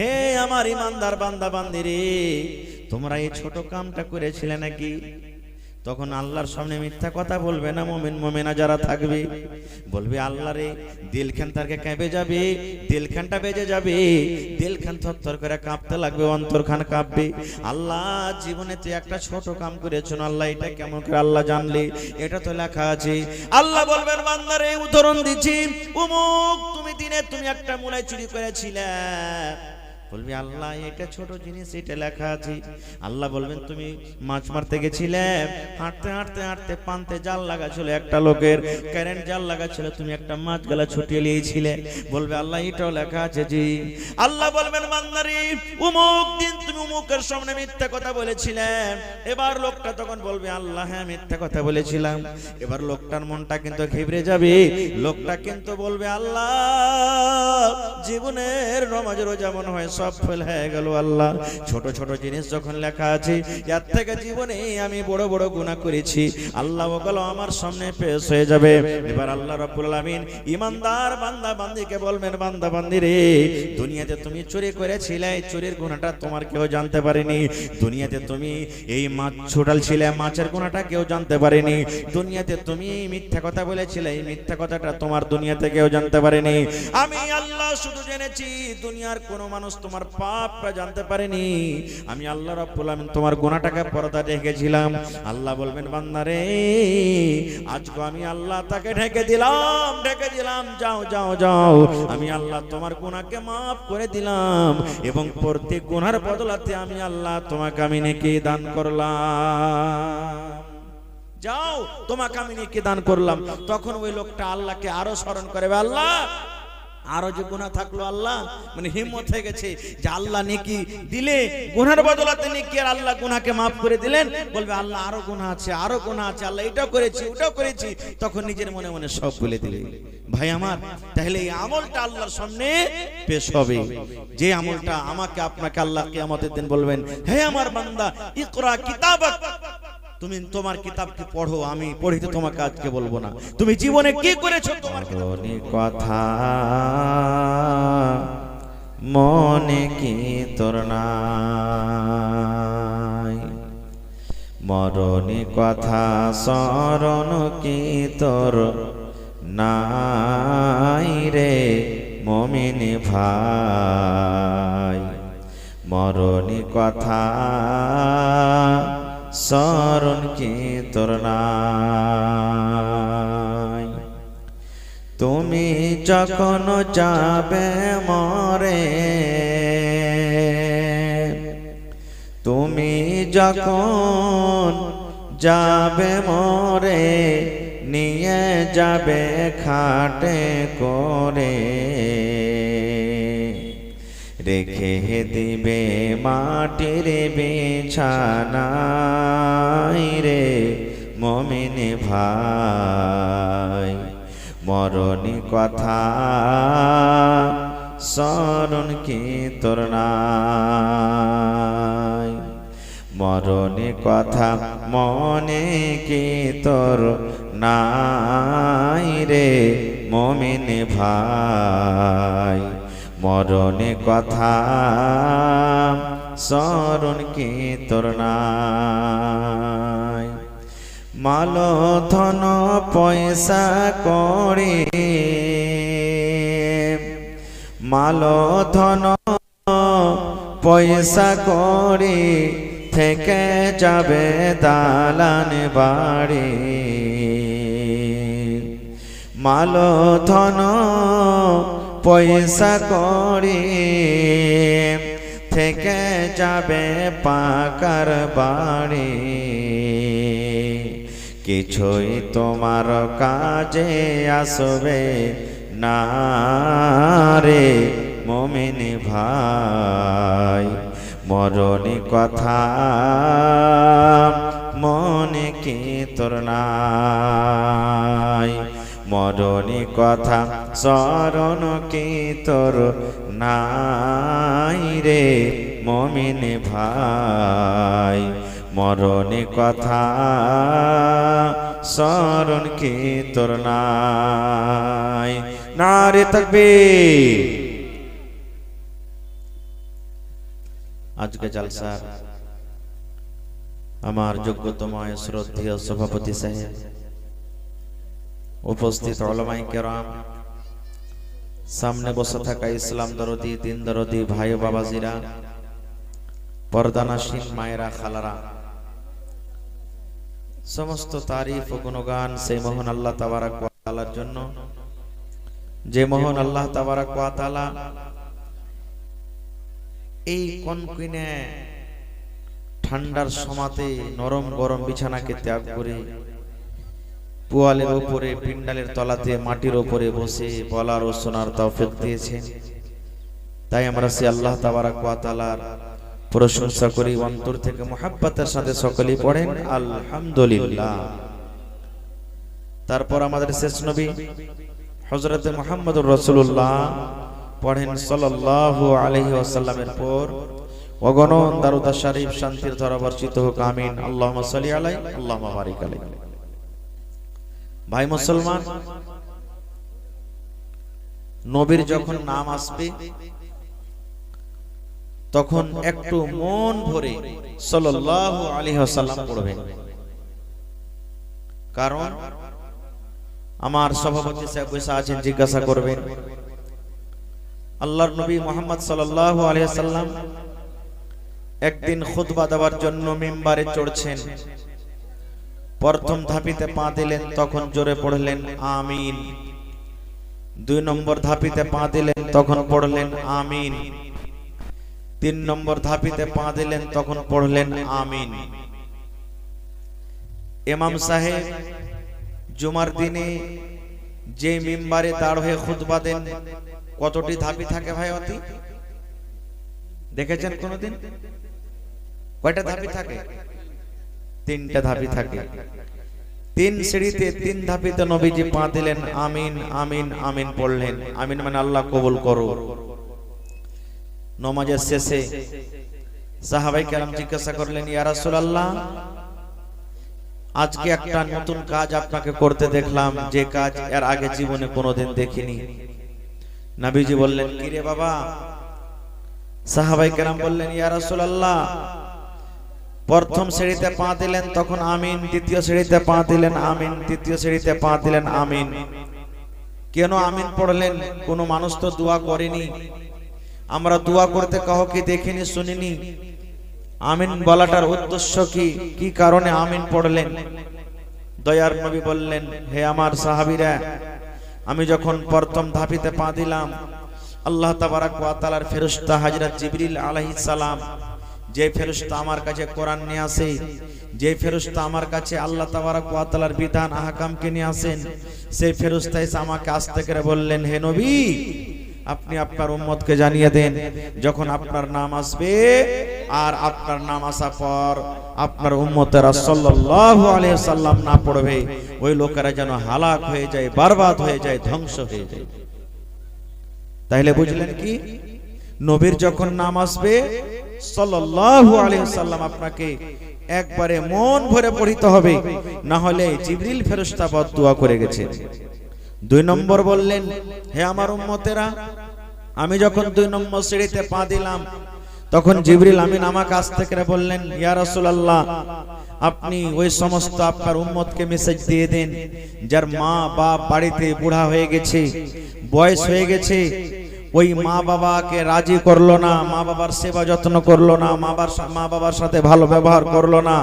হে আমার ইমানদার বান্দা বান্দিরে, তোমরা এই ছোট কামটা করেছিলে নাকি? তখন আল্লাহর সামনে মিথ্যা কথা বলবে না মুমিন মুমিনা যারা থাকবে, বলবে আল্লাহ রে, দিলখান তারকে কেঁপে যাবে, দিলখানটা বেজে যাবে, দিলখান থরথর করে কাঁপতে লাগবে, অন্তরখান কাঁপবে। আল্লাহ জীবনে তুই একটা ছোট কাম করেছো না, আল্লাহ এটা কেমন করে আল্লাহ জানলে? এটা তো লেখা আছে। আল্লাহ বলবেন বান্দারে, উদাহরণ দিচ্ছি, উমুক তুমি দিনে তুমি একটা মুলাই চুরি করেছিলে, বলবি আল্লাহ এটা ছোট জিনিস, এটা লেখা আছে। আল্লাহ বলবেন তুমি মাছ মারতে গেছিলে, হাঁটতে হাঁটতে হাঁটতে পান্তে জাল লাগা ছিল, একটা লোকের কারেন্ট জাল লাগা ছিল, তুমি একটা মাছ গলা ছুটিয়ে নিয়েছিলে, বলবে আল্লাহ এটাও লেখা আছে জি। আল্লাহ বলবেন বান্দারে, উমুক দিন তুমি উমুকের সামনে মিথ্যা কথা বলেছিলে। এবার লোকটা তখন বলবে আল্লাহ হ্যাঁ মিথ্যা কথা বলেছিলাম। এবার লোকটার মনটা কিন্তু ঘেবড়ে যাবে, লোকটা কিন্তু বলবে আল্লাহ জীবনের নামাজ রোজা মনে হয় সব ফেল হয়ে গেল, আল্লাহ ছোট ছোট জিনিস যখন লেখা আছে, এর থেকে জীবনে আমি বড় বড় গুনাহ করেছি, আল্লাহ ওগুলো আমার সামনে পেশ হয়ে যাবে। এবার আল্লাহ রাব্বুল আলামিন ইমানদার বান্দা বান্দিকে বলবেন, বান্দা বান্দি রে, দুনিয়াতে তুমি চুরি করেছিলে, চুরির গুনাহটা তোমার কেউ জানতে পারেনি। দুনিয়াতে তুমি এই মাছ ছুটালছিলে, মাছের গুনাহটা কেউ জানতে পারেনি। দুনিয়াতে তুমি মিথ্যা কথা বলেছিলে, এই মিথ্যা কথাটা তোমার দুনিয়াতে কেউ জানতে পারেনি। আমি আল্লাহ শুধু জেনেছি, দুনিয়ার কোনো মানুষ তোমার পাপটা জানতে পারেনি। আমি আল্লাহ রাব্বুল আলামিন তোমার গুনাহটাকে পর্দা ঢেকেছিলাম। আল্লাহ বলবেন বান্দারে, আজকে আমি আল্লাহ তাকে ঢেকে দিলাম, ঢেকে দিলাম, যাও যাও যাও, আমি আল্লাহ তোমার গুনাহকে মাফ করে দিলাম, এবং প্রত্যেক গুনার বদলাতে আমি আল্লাহ তোমাকে আমি নেকি দান করলাম। যাও তোমাকে আমি নেকি দান করলাম। তখন ওই লোকটা আল্লাহকে আরো স্মরণ করে, আল্লাহ আরো যে গুনাহ থাকলো, আল্লাহ মানে হিম্মত হয়ে গেছে যে আল্লাহ নেকি দিলে, গুনার বদলাতে নেকি, আর আল্লাহ গুনাহকে maaf করে দিলেন। বলবে আল্লাহ আরো গুনাহ আছে, আরো গুনাহ আছে, আল্লাহ এটাও করেছি ওটাও করেছি। তখন নিজের মনে মনে সব বলে দিলে। ভাই আমার, তাহলে এই আমলটা আল্লাহর সামনে পেশ হবে, যে আমলটা আমাকে আপনাকে আল্লাহ কিয়ামতের দিন বলবেন, হে আমার বান্দা ইকরা কিতাবাক, তুমি তোমার কিতাবকে পড়ো, আমি পড়িতে তোমাকে আজকে বলবো না, তুমি জীবনে কি করেছো তোমার কথা মনে কি তোর নাই, মরণী কথা স্মরণ কি তোর নাই রে মুমিন ভাই, মরণী কথা স্মরণ কি তোর নাই। তুমি যখন যাবে মরে, তুমি যখন যাবে মরে, নিয়ে যাবে খাটে করে, রেখে দিবে মাটির বিছানায় রে মুমিন ভাই, মরণী কথা স্মরণ কি তোর নাই, মরণী কথা মনে কি তোর নাই রে মুমিন ভাই, মরণী কথা স্মরণ কি তোর নাই। মাল ধন পয়সা করে, মাল ধন পয়সা করে, থেকে যাবে দালান বাড়ি, মাল ধন পয়সা করে, থেকে যাবে পাকার বাড়ি, কিছুই তোমার কাজে আসবে না রে মুমিন ভাই, মরণী কথা মনে কি তোর নাই, মরণী কথা স্মরণ কি তোর নাই রে মুমিন ভাই, মরণী কথা স্মরণ কি তোর নাই। নারে তাকবীর। আজকে জালসার আমার যোগ্যতম শ্রদ্ধেয় সভাপতি সাহেব, উপস্থিত উলামায়ে কেরাম, সামনে বসে থাকা ইসলাম দরদি, দিন দরদি ভাই ও বাবাজিরা, পর্দানাসীন মায়েরা, খালারা, সমস্ত তারিফ ও গুণগান সেই মহান আল্লাহ তাবারক ওয়া তাআলার জন্য, যে মহান আল্লাহ তাবারক ওয়া তাআলা এই কনকনে ঠান্ডার সমাতে নরম গরম বিছানাকে ত্যাগ করে পোয়ালের উপরে, পিন্ডালের তলাতে, মাটির উপরে বসে বলার ও শোনার তৌফিক দিয়েছেন। তাই আমরা সে আল্লাহ তাবারক ওয়া তাআলার প্রশংসা করি, অন্তর থেকে মুহাব্বতের সাথে সকলেই পড়েন আলহামদুলিল্লাহ। তারপর আমাদের শেষ নবী হযরত মুহাম্মদুর রাসূলুল্লাহ পড়েন সাল্লাল্লাহু আলাইহি ওয়াসাল্লামের পর অগণন দরুদ শরীফ শান্তির ধারা বর্ষিত হোক, আমিন। আল্লাহুম্মা সাল্লি আলাইহি আল্লাহুম্মা বারিক আলাইহি। ভাই মুসলমান, নবীর যখন নাম আসবে তখন একটু মন ভরে সাল্লাল্লাহু আলাইহি ওয়াসাল্লাম পড়বেন, কারণ আমার সভাপতি সাহেব বসে আছেন, জিজ্ঞাসা করবেন আল্লাহর নবী মুহাম্মদ সাল্লাল্লাহু আলাইহি ওয়াসাল্লাম একদিন খুতবা দেওয়ার জন্য মিম্বারে চড়ছেন। প্রথম ধাপিতে পা দিলেন, তখন জোরে পড়লেন আমিন। 2 নম্বর ধাপিতে পা দিলেন, তখন পড়লেন আমিন। 3 নম্বর ধাপিতে পা দিলেন, তখন পড়লেন আমিন। ইমাম সাহেব জুমার দিনে যে মিম্বারে দাঁড় হয়ে খুতবা দেন, কতটি ধাপি থাকে ভাই? অতি দেখেছেন কোনদিন? কয়টা ধাপি থাকে? 3টা ধাপি থাকে। 3 সিঁড়িতে 3 ধাপিতে নবীজি পা দিলেন, আমিন আমিন আমিন পড়লেন। আমিন মানে আল্লাহ কবুল করো। নামাজের শেষে সাহাবায়ে কেরাম জিজ্ঞাসা করলেন, ইয়া রাসূলুল্লাহ, আজকে একটা নতুন কাজ আপনাকে করতে দেখলাম, যে কাজ এর আগে জীবনে কোনোদিন দেখিনি। নবীজি বললেন, কি রে বাবা? সাহাবায়ে কেরাম বললেন, ইয়া রাসূলুল্লাহ, প্রথম সিঁড়িতে পা দিলেন তখন আমিন, দ্বিতীয় সিঁড়িতে পা দিলেন আমিন, তৃতীয় সিঁড়িতে পা দিলেন আমিন। কেন আমিন পড়লেন? কোনো মানুষ তো দোয়া করেনি, আমরা দোয়া করতে কাউকে দেখিনি, শুনিনি। আমিন বলাটার উদ্দেশ্য কি? কি কারণে আমিন পড়লেন? দয়ার নবী বললেন, হে আমার সাহাবীরা, আমি যখন প্রথম ধাপিতে পা দিলাম, আল্লাহ তাবারক ওয়া তাআলার ফেরেশতা হযরত জিবরিল আলাইহিস সালাম, যে ফেরেশতা আমার কাছে কোরআন নিয়ে আসে, যে ফেরেশতা আমার কাছে আল্লাহ তাবারক ওয়া তাআলার বিধান আহকামকে নিয়ে আসেন, সেই ফেরেশতা এসে আমাকে আস্তে করে বললেন, হে নবী, আপনি আপনার উম্মতকে জানিয়ে দেন, যখন আপনার নাম আসবে আর আপনার নাম আসার পর আপনার উম্মতেরা সাল্লাল্লাহু আলাইহি ওয়াসাল্লাম না পড়বে, ওই লোকেরা যেন হালাক হয়ে যায়, বরবাদ হয়ে যায়, ধ্বংস হয়ে যায়। তাহলে বুঝলেন কি? নবীর যখন নাম আসবে সাল্লাল্লাহু আলাইহি ওয়াসাল্লাম আপনাকে একবারে মন ভরে পড়িতে হবে, না হলে জিবরিল ফেরেশতা বদদুয়া করে গেছে। 2 নম্বর বললেন, হে আমার উম্মতেরা, আমি যখন 2 নম্বর সিঁড়িতে পা দিলাম তখন জিবরিল আমিন আমাকে আস্তে করে বললেন, ইয়া রাসূলুল্লাহ, আপনি ওই সমস্ত আপনার উম্মতকে মেসেজ দিয়ে দেন যার মা বাপ বাড়িতে বুড়া হয়ে গেছে, বয়স হয়ে গেছে, ওই মা বাবাকে রাজি করলো না, মা বাবার সেবা যত্ন করলো না, মা বাবার সাথে ভালো ব্যবহার করলো না,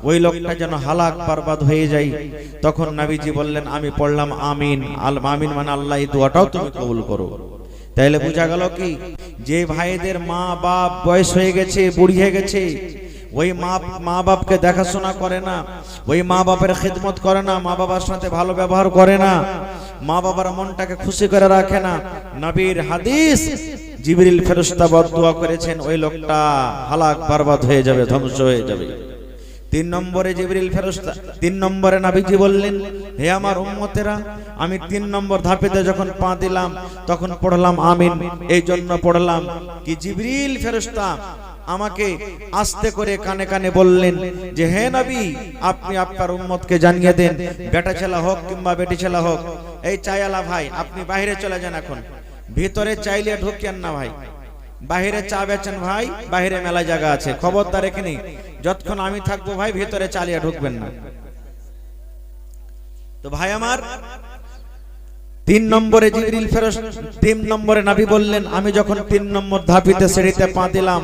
ওই লোকটা যেন হালাক বরবাদ হয়ে যায়। তখন নবীজি বললেন, আমি পড়লাম আমিন। আমিন মানে আল্লাহ এই দোয়াটাও তুমি কবুল করো। তাইলে বোঝা গেল কি, যে ভাইদের মা বাপ বয়স হয়ে গেছে, বুড়ি হয়ে গেছে, ওই মা বাপকে দেখাশোনা করে না, ওই মা বাপের খিদমত করে না, মা বাবার সাথে ভালো ব্যবহার করে না, মা বাবার মনটাকে খুশি করে রাখে না, নবীর হাদিস, জিবরিল ফেরেশতা বদদুয়া করেছেন, ওই লোকটা হালাক বরবাদ হয়ে যাবে, ধ্বংস হয়ে যাবে। 3 নম্বরে জিবরিল ফেরেশতা, 3 নম্বরে নবীজি বললেন, হে আমার উম্মতেরা, আমি 3 নম্বর ধাপেতে যখন পা দিলাম তখন পড়লাম আমিন। এই জন্য পড়লাম কি, জিবরিল ফেরেশতা আমাকে আস্তে করে কানে কানে বললেন যে, হে নবী, আপনি আপনার উম্মতকে জানিয়ে দেন, বেটা ছেলে হোক কিংবা বেটি ছেলে হোক, এই চাইয়ালা ভাই, আপনি বাইরে চলে যান, এখন ভিতরে চাইলে ঢুকেন না ভাই, বাহিরে চা বেচেন ভাই, বাহিরে মেলা জায়গা আছে, খবরদার এখানে যতক্ষণ আমি থাকবো ভাই ভিতরে চালিয়ে ঢুকবেন না। তো ভাই আমার 3 নম্বরে জিবরিল ফেরেশতা, 3 নম্বরে নবী বললেন, আমি যখন 3 নম্বর ধাপিতে সিঁড়িতে পা দিলাম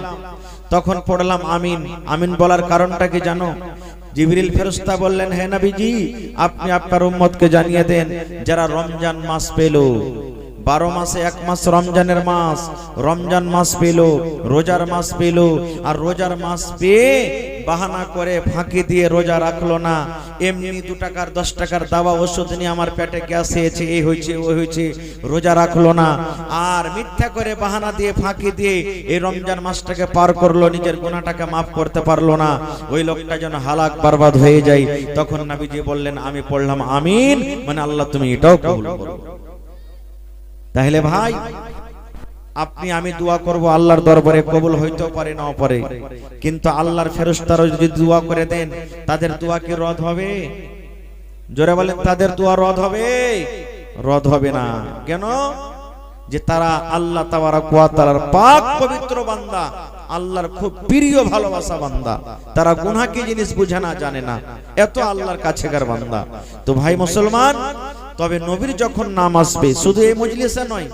তখন পড়লাম আমিন। আমিন বলার কারণটা কি জানো? জিবরিল ফেরেশতা বললেন, হে নবীজি, আপনি আপনার উম্মতকে জানিয়ে দেন যারা রমজান মাস পেল, 12 মাসে 1 মাস রমজানের মাস, রমজান মাস পেল, রোজার মাস পেল, আর রোজার মাস পেয়ে বাহানা করে ফাঁকি দিয়ে রোজা রাখলো না, এমনি 2 টাকার 10 টাকার দাওয়া ওষুধ নিয়ে আমার পেটে গ্যাস হয়েছে, এই হয়েছে ওই হয়েছে, রোজা রাখলো না, আর মিথ্যা করে বাহানা দিয়ে ফাঁকি দিয়ে এই রমজান মাসটাকে পার করলো, নিজের গুনাহটাকে মাফ করতে পারলো না, ওই লোকটা যেন হালাক বরবাদ হয়ে যায়। তখন নবীজি বললেন, আমি পড়লাম আমিন, মানে আল্লাহ তুমি এটাও কবুল করো। তাহলে ভাই আপনি আমি দোয়া করব, আল্লাহর দরবারে কবুল হইতেও পারে নাও পারে, কিন্তু আল্লাহর ফেরেশতারা যদি দোয়া করে দেন তাদের দোয়া কি রদ হবে? জোরে বলেন, তাদের দোয়া রদ হবে? রদ হবে না। কেন? যে তারা আল্লাহ তাবারক ওয়া তাআলার পাক পবিত্র বান্দা, আল্লাহর খুব প্রিয় ভালোবাসা বান্দা, তারা গুনাহ কি জিনিস বুঝে না, জানে না, এত আল্লাহর কাছেকার বান্দা। তো ভাই মুসলমান, তবে নবীর যখন নাম আসবে, শুধু এই মজলিসে নয়,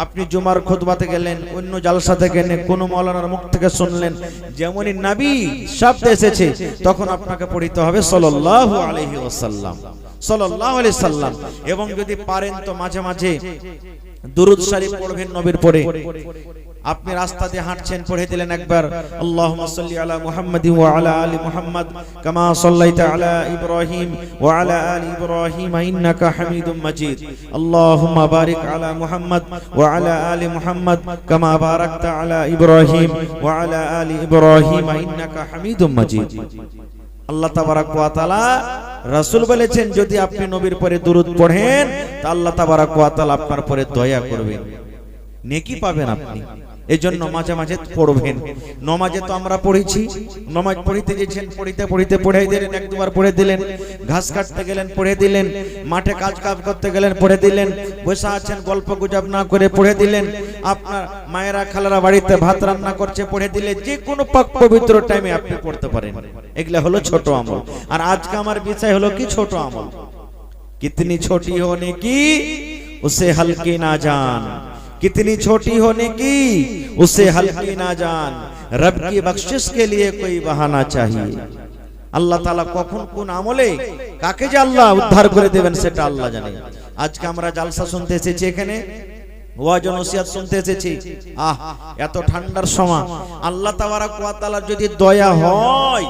আপনি জুমার খুতবাতে গেলেন, অন্য জালসাতে গেলেন, কোন মাওলানার মুখ থেকে শুনলেন, যেমনই নবী শব্দ এসেছে তখন আপনাকে পড়তে হবে সাল্লাল্লাহু আলাইহি ওয়াসাল্লাম, সাল্লাল্লাহু আলাইহি সাল্লাম। এবং যদি পারেন তো মাঝে মাঝে দুরূদ শরীফ পড়বেন নবীর পরে। আপনি রাস্তা দিয়ে হাঁটছেন, পড়ে দিলেন একবার আল্লাহুম্মা সাল্লি আলা মুহাম্মাদিন ওয়া আলা আলি মুহাম্মাদ কামা সাল্লাইতা আলা ইব্রাহিম ওয়া আলা আলি ইব্রাহিম ইন্নাকা হামিদুম মাজিদ, আল্লাহুম্মা বারিক আলা মুহাম্মাদ ওয়া আলা আলি মুহাম্মাদ কামা বারাকতা আলা ইব্রাহিম ওয়া আলা আলি ইব্রাহিম ইন্নাকা হামিদুম মাজিদ। আল্লাহ তাবারক ওয়া তাআলা রাসূল বলেছেন, যদি আপনি নবীর পরে দুরূদ পড়েন তা আল্লাহ তাবারক ওয়া তাআলা আপনার পরে দয়া করবেন, নেকি পাবেন আপনি। এজন্য মাঝে মাঝে পড়বেন। নমাজে তো আমরা পড়েছি, নমাজ পড়িতে গেছেন, পড়িতে পড়িতে পড়ে দিলেন, 1-2 বার পড়ে দিলেন, ঘাস কাটতে গেলেন পড়ে দিলেন, মাঠে কাজ করতে গেলেন পড়ে দিলেন, বসে আছেন গল্প গুজব না করে পড়ে দিলেন, আপনার মায়েরা খালারা বাড়িতে ভাত রান্না করছে পড়ে দিলে, যে কোনো পাক পবিত্র টাইমে আপনি পড়তে পারেন। এগুলা হলো ছোট আমল। আর আজকে আমার বিষয় হলো কি? ছোট আমল। কিতনি ছোটি হোনে কি উসে হলকি না জান, कितनी छोटी होने की उसे हल्की ना जान, रब की बख्शिश के लिए कोई बहाना चाहिए। আল্লাহ তাআলা কখন কোন আমলে কাকে যে আল্লাহ উদ্ধার করে দেবেন সেটা আল্লাহ জানে। আজকে আমরা জালসা শুনতে এসেছি, এখানে ওয়াজ ও নসিহত শুনতে এসেছি। এত ঠান্ডার সময় আল্লাহ তাবারক ওয়া তাআলার যদি দয়া হয়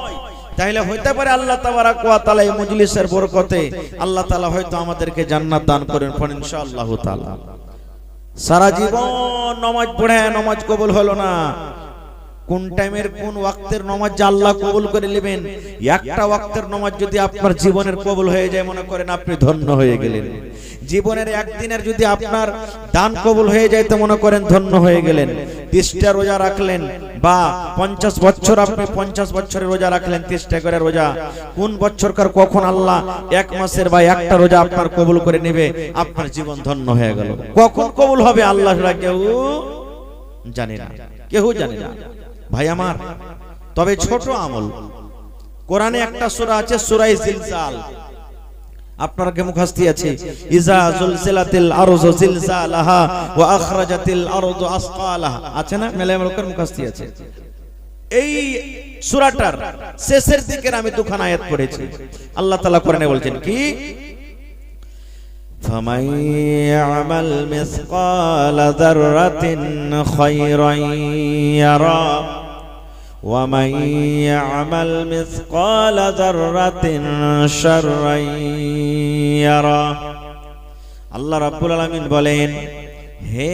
তাহলে হইতে পারে আল্লাহ তাবারক ওয়া তাআলা এই মজলিসের বরকতে আল্লাহ তাআলা হয়তো আমাদেরকে জান্নাত দান করেন ইনশাআল্লাহ তাআলা। সারা জীবন নামাজ পড়ে নামাজ কবুল হলো না, কোন টাইমের কোন ওয়াক্তের নামাজ আল্লাহ কবুল করে নেবেন। একটা ওয়াক্তের নামাজ যদি আপনার জীবনের কবুল হয়ে যায়, মনে করেন আপনি ধন্য হয়ে গেলেন। জীবনের একদিনের যদি আপনার দান কবুল হয়ে যায় তো মনে করেন ধন্য হয়ে গেলেন। 30টা রোজা রাখলেন বা 50 বছর আপনি 50 বছরের রোজা রাখলেন, 30টা করে রোজা, কোন বছরকার কখন আল্লাহ 1 মাসের বা একটা রোজা আপনার কবুল করে নেবে, আপনার জীবন ধন্য হয়ে গেল। কখন কবুল হবে আল্লাহ ছাড়া কেউ জানে না, কেউ জানে না ভাই আমার। তবে ছোট আমল, কোরআনে একটা সূরা আছে সূরা জিলজাল, আপনারা কে মুখস্থি আছে, ইজা জুলজিলাতিল আরযু জিলজালাহা ওয়া আখরাজাতিল আরযু আসকালাহা, আছে না? মেলায় লোকের মুখস্থি আছে। এই সূরাটার শেষের দিকের আমি দুখানা আয়াত পড়েছি। আল্লাহ তাআলা কোরআনে বলছেন কি, ফামান ইয়ামাল মিসকালা যাররাতিন খায়রান ইয়ারা ওয়া মান ইয়ামাল মিসকালা যাররাতিন শাররান ইয়ারা। আল্লাহ রাব্বুল আলামিন বলেন, হে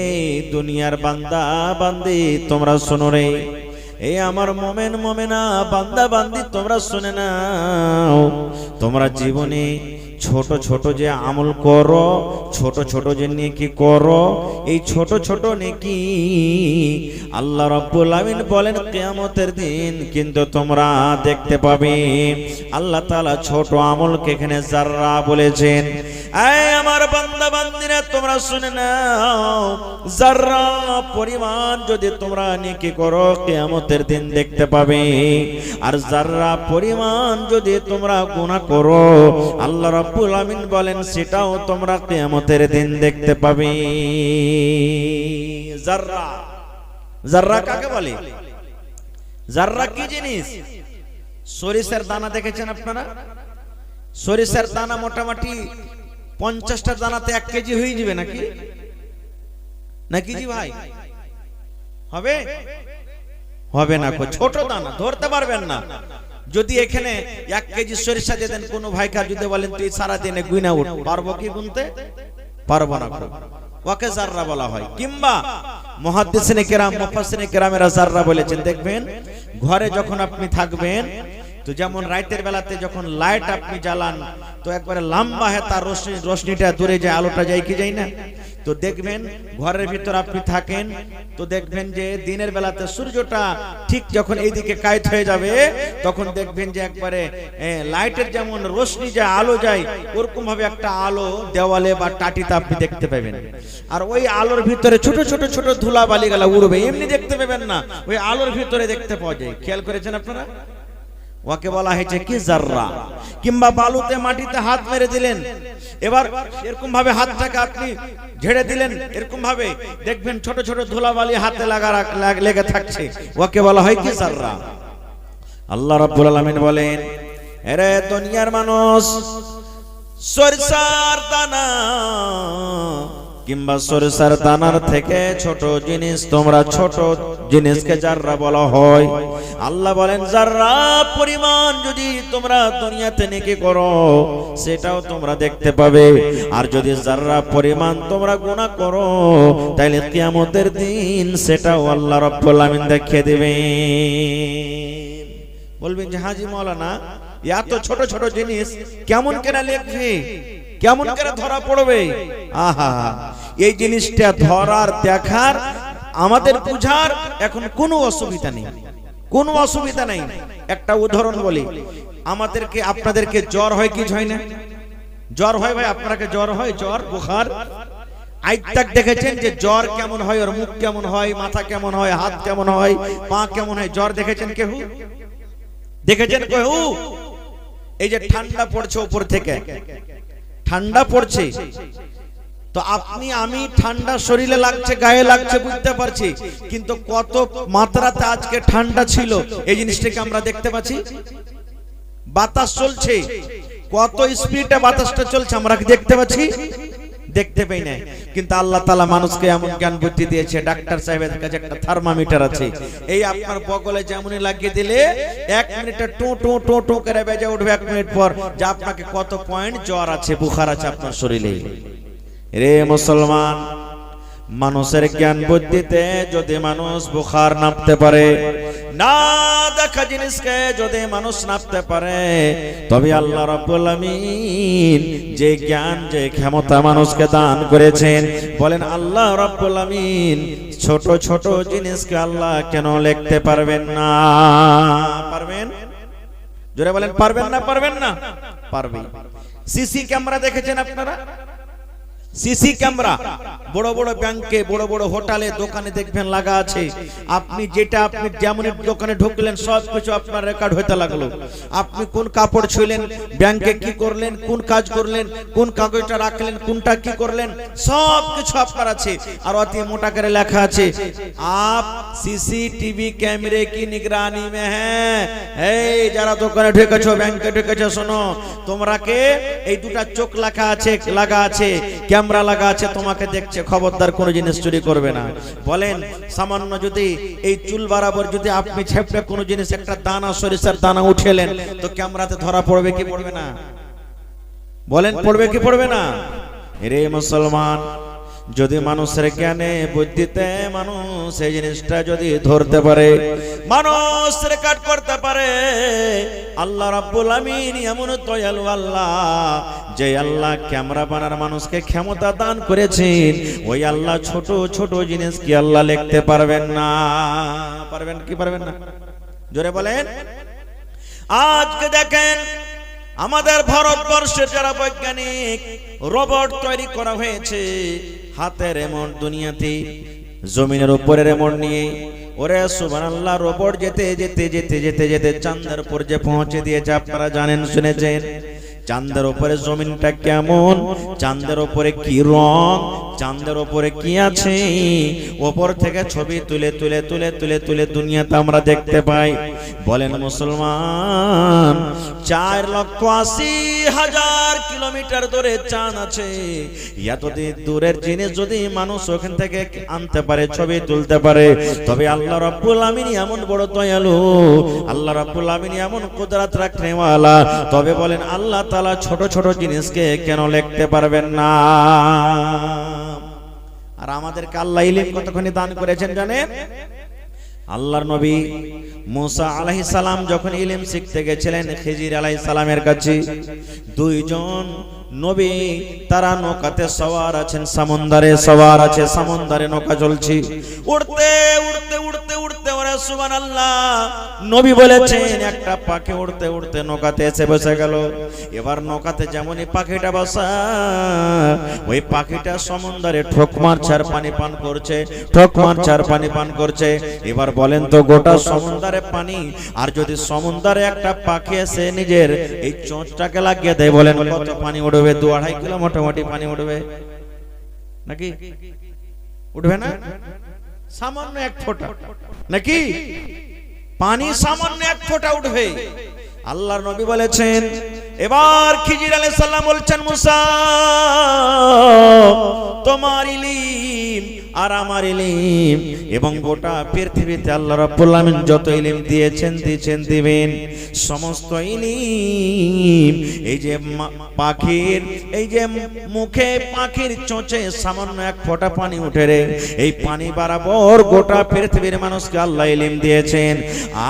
দুনিয়ার বান্দা বান্দি তোমরা শোনো রে, এ আমার মুমিন মুমিনা বান্দা বান্দি তোমরা শুনে নাও, তোমরা জীবনে ছোট ছোট যে আমল করো, ছোট ছোট যে নেকি করো, এই ছোট ছোট নেকি আল্লাহ রাব্বুল আমিন বলেন কিয়ামতের দিন কিন্তু তোমরা দেখতে পাবে। আল্লাহ তাআলা ছোট আমলকে এখানে যাররা বলেছেন। এই আমার বান্দা বান্দিরা তোমরা শুনে নাও, যাররা পরিমাণ যদি তোমরা নেকি করো কিয়ামতের দিন দেখতে পাবে, আর যাররা পরিমাণ যদি তোমরা গুনাহ করো আল্লাহ রাব্বুল আমিন বলেন সেটাও তোমরা কিয়ামতের দিন দেখতে পাবে। যাররা, যাররা কাকে বলে? যাররা কি জিনিস? সরিষার দানা দেখেছেন আপনারা? সরিষার দানা মোটামুটি 50টা দানাতে 1 কেজি হয়ে যাবে নাকি? নাকি জি ভাই? হবে? হবে না, ছোট দানা ধরতে পারবেন না। যদি এখানে 1 কেজি সরিষা দিয়ে দেন কোন ভাইকে, যদি বলেন তুই সারা দিনে গুনা উঠ, পারবো কি গুনতে? পারবো না। ওকে যাররা বলা হয়। কিংবা মুহাদ্দিসিনে কেরাম, মুফাসসিরিনে কেরামেরা যাররা বলেছেন। দেখবেন ঘরে যখন আপনি থাকবেন, তো যেমন রাতের বেলাতে যখন লাইট আপনি জ্বালান তো একবারে লম্বা হয় তার রোশনিটা দূরে যায়, আলোটা যায় কি যায় না? তো দেখবেন ঘরের ভিতর আপনি থাকেন তো দেখবেন যে দিনের বেলাতে সূর্যটা ঠিক যখন এইদিকে কায়িত হয়ে যাবে তখন দেখবেন যে একবারে লাইটের যেমন রোশনি যায়, আলো যায়, ওরকম ভাবে একটা আলো দেওয়ালে বা টাটিতে আপনি দেখতে পাবেন। আর ওই আলোর ভিতরে ছোট ছোট ছোট ধুলাবালি গুলা উড়বে, এমনি দেখতে পাবেন না, ওই আলোর ভিতরে দেখতে পাওয়া যায়। খেয়াল করেছেন আপনারা? ওকে বলা হয়েছে কি যাররা। কিংবা বালুতে মাটিতে হাত মেরে দিলেন, এবার এরকম ভাবে হাতটাকে আপনি ঝেড়ে দিলেন, এরকম ভাবে দেখবেন ছোট ছোট ধুলাবালি হাতে লেগে থাকছে, ওকে বলা হয় কি যাররা। আল্লাহ রাব্বুল আলামিন বলেন, এরে দুনিয়ার মানুষ, সরিষার দানা কিংবা সরিষার দানার থেকে ছোট জিনিস, তোমরা ছোট জিনিসকে যাররা বলা হয়। আল্লাহ বলেন যাররা পরিমাণ যদি তোমরা দুনিয়াতে নেকি করো সেটাও তোমরা দেখতে পাবে, আর যদি যাররা পরিমাণ তোমরা গুনাহ করো তাহলে কিয়ামতের দিন সেটাও আল্লাহ রাব্বুল আমিন দেখিয়ে দিবেন। বলবেন যে হাজী মাওলানা এত ছোট ছোট জিনিস কেমন করে লিখবে, কেমন করে ধরা পড়বে? আহা, এই জিনিসটা ধরার দেখার আমাদের বুঝার এখন কোনো অসুবিধা নেই, কোনো অসুবিধা নেই। একটা উদাহরণ বলি, আমাদেরকে আপনাদেরকে জ্বর হয় কি হয় না? জ্বর হয় ভাই, আপনাকে জ্বর হয়, জ্বর বুখার। আজ তক দেখেছেন যে জ্বর কেমন হয়, ওর মুখ কেমন হয়, মাথা কেমন হয়, হাত কেমন হয়, পা কেমন হয়? জ্বর দেখেছেন কেউ? দেখেছেন কেউ? এই যে ঠান্ডা পড়ছে উপর থেকে, ঠান্ডা পড়ছে তো আপনি আমি ঠান্ডা শরীরে লাগছে, গায়ে লাগছে বুঝতে পারছি, কিন্তু কত মাত্রাতে আজকে ঠান্ডা ছিল এই জিনিসটাকে আমরা দেখতে পাচ্ছি। বাতাস চলছে, কত স্পিডে বাতাসটা চলছে আমরা কি দেখতে পাচ্ছি? দেখতে পাই না। কিন্তু আল্লাহ তাআলা মানুষকে এমন জ্ঞান বুদ্ধি দিয়েছে, ডাক্তার সাহেবের কাছে একটা থার্মোমিটার আছে, এই আপনার বগলে যেমনই লাগিয়ে দিলে 1 মিনিটে টু টু টু টু করে বেজে উঠবে, 1 মিনিট পর যে আপনাকে কত পয়েন্ট জ্বর আছে, বুখার আছে আপনার শরীরে। রে মুসলমান, মানুষের জ্ঞান বুদ্ধিতে যদি মানুষ বুখার নাপতে পারে, না দেখা জিনিসকে যদি মানুষ নাপতে পারে, তবে আল্লাহ রাব্বুল আমিন যে জ্ঞান যে ক্ষমতা মানুষকে দান করেছেন, বলেন আল্লাহ রাব্বুল আমিন ছোট ছোট জিনিসকে আল্লাহ কেন লিখতে পারবেন না? পারবেন? জোরে বলেন পারবেন না? পারবেন না? পারবে। সিসি ক্যামেরা দেখেছেন আপনারা? সিসি ক্যামেরা বড় বড় ব্যাংকে, বড় বড় হোটেলে, দোকানে দেখবেন লাগা আছে। আপনি যেটা আপনি যেমন দোকানে ঢুকলেন সবকিছু আপনার রেকর্ড হতে লাগলো। আপনি কোন কাপড় ছুঁলেন, ব্যাংকে কি করলেন, কোন কাজ করলেন, কোন কাগজটা রাখলেন, কোনটা কি করলেন, সবকিছু আপনার আছে। আর অতি মোটা করে লেখা আছে, আপ সিসিটিভি ক্যামেরে কি নিগরানি মে হ্যাঁ। এই যারা দোকানে ঢুকেছো, ব্যাংকে ঢুকেছো, শোনো, তোমরা কে এই দুটা চোখ লাগা আছে, ক্যামেরা লাগা আছে, তোমাকে দেখছে, খবরদার কোনো জিনিস চুরি করবে না। বলেন সামান্য যদি এই চুল বরাবর যদি আপনি ছেপে কোনো জিনিস, একটা দানা সরিষার দানা উঠেলেন, তো ক্যামেরাতে ধরা পড়বে কি পড়বে না? বলেন পড়বে কি পড়বে না? রে মুসলমান, যদি মানুষের জ্ঞানে বুদ্ধিতে মানুষ এই জিনিসটা যদি ধরতে পারে, মানুষ রেকর্ড করতে পারে, আল্লাহ রাব্বুল আমিন এমন দয়ালু আল্লাহ, যে আল্লাহ ক্যামেরা বানার মানুষকে ক্ষমতা দান করেছেন, ওই আল্লাহ ছোট ছোট জিনিস কি আল্লাহ লিখতে পারবেন না? পারবেন কি পারবেন না? জোরে বলেন। আজকে দেখেন আমাদের ভারতবর্ষের যারা বৈজ্ঞানিক রোবট তৈরি করা হয়েছে, হাতের রিমোট দুনিয়াতে, জমিনের উপরে রিমোট নিয়ে, ওরে সুবহানাল্লাহ, রোবট যেতে যেতে যেতে যেতে যেতে চাঁদের উপর যে পৌঁছে দিয়েছে, আপনারা জানেন শুনেছেন। চাঁদের উপরে জমিনটা কেমন, চাঁদের উপরে কি রং, চাঁদের উপরে কি আছে, উপর থেকে ছবি তুলে তুলে তুলে তুলে তুলে দুনিয়াতে আমরা দেখতে পাই। বলেন মুসলমান, 4,80,000 কিলোমিটার দূরে চাঁদ আছে। এতদিন দূরের জিনিস যদি মানুষ ওখান থেকে আনতে পারে, ছবি তুলতে পারে, তবে আল্লাহ রাব্বুল আমিন এমন বড় দয়ালু, আল্লাহ রাব্বুল আমিন এমন কুদরত রাখনেওয়ালা, তবে বলেন আল্লাহ তাআলা ছোট ছোট জিনিসকে কেন লিখতে পারবেন না? আর আমাদেরকে আল্লাহ ইলম কতখানি দান করেছেন জানেন? আল্লাহর নবী মুসা আলাইহিস সালাম যখন ইলম শিখতে গেছিলেন খিজির আলাইহিস সালামের কাছে, দুইজন নবী তারা নৌকাতে সওয়ার আছেন, সমুদ্রে সওয়ার আছে, সমুদ্রে নৌকা চলছে, উড়তে উড়তে উড়তে উড়তে, ওরে সুবহানাল্লাহ, নবী বলেছেন একটা পাখি উড়তে উড়তে নৌকাতে এসে বসে গেল। এবার নৌকাতে যেমনই পাখিটা বসা, ওই পাখিটা সমুদ্রে ঠোক মারছে আর পানি পান করছে, ঠোক মারছে আর পানি পান করছে। এবার বলেন তো, গোটা সমুদ্রে পানি, আর যদি সমুদ্রে একটা পাখি এসে নিজের এই চোঁচটাকে লাগিয়ে দেয়, বলেন কত পানি উঠবে? 2-2.5 কিলো মোটামুটি পানি উঠবে নাকি? উঠবে না? সামান্য 1 ফোঁটা নাকি পানি, সামান্য 1 ফোঁটা উঠবে। আল্লাহর নবী বলেছেন, এবার খিজির আলাইহিস সালাম বলছেন, মুসা, তোমার ইলম আর আমার ইলম এবং গোটা পৃথিবীতে আল্লাহ রাব্বুল আমিন যত ইলম দিয়েছেন দিবেন, সমস্ত ইলম এই যে পাখির, এই যে মুখে পাখির চোঁচে সামান্য 1 ফোঁটা পানি উঠে রে, এই পানি বরাবর গোটা পৃথিবীর মানুষকে আল্লাহ ইলম দিয়েছেন।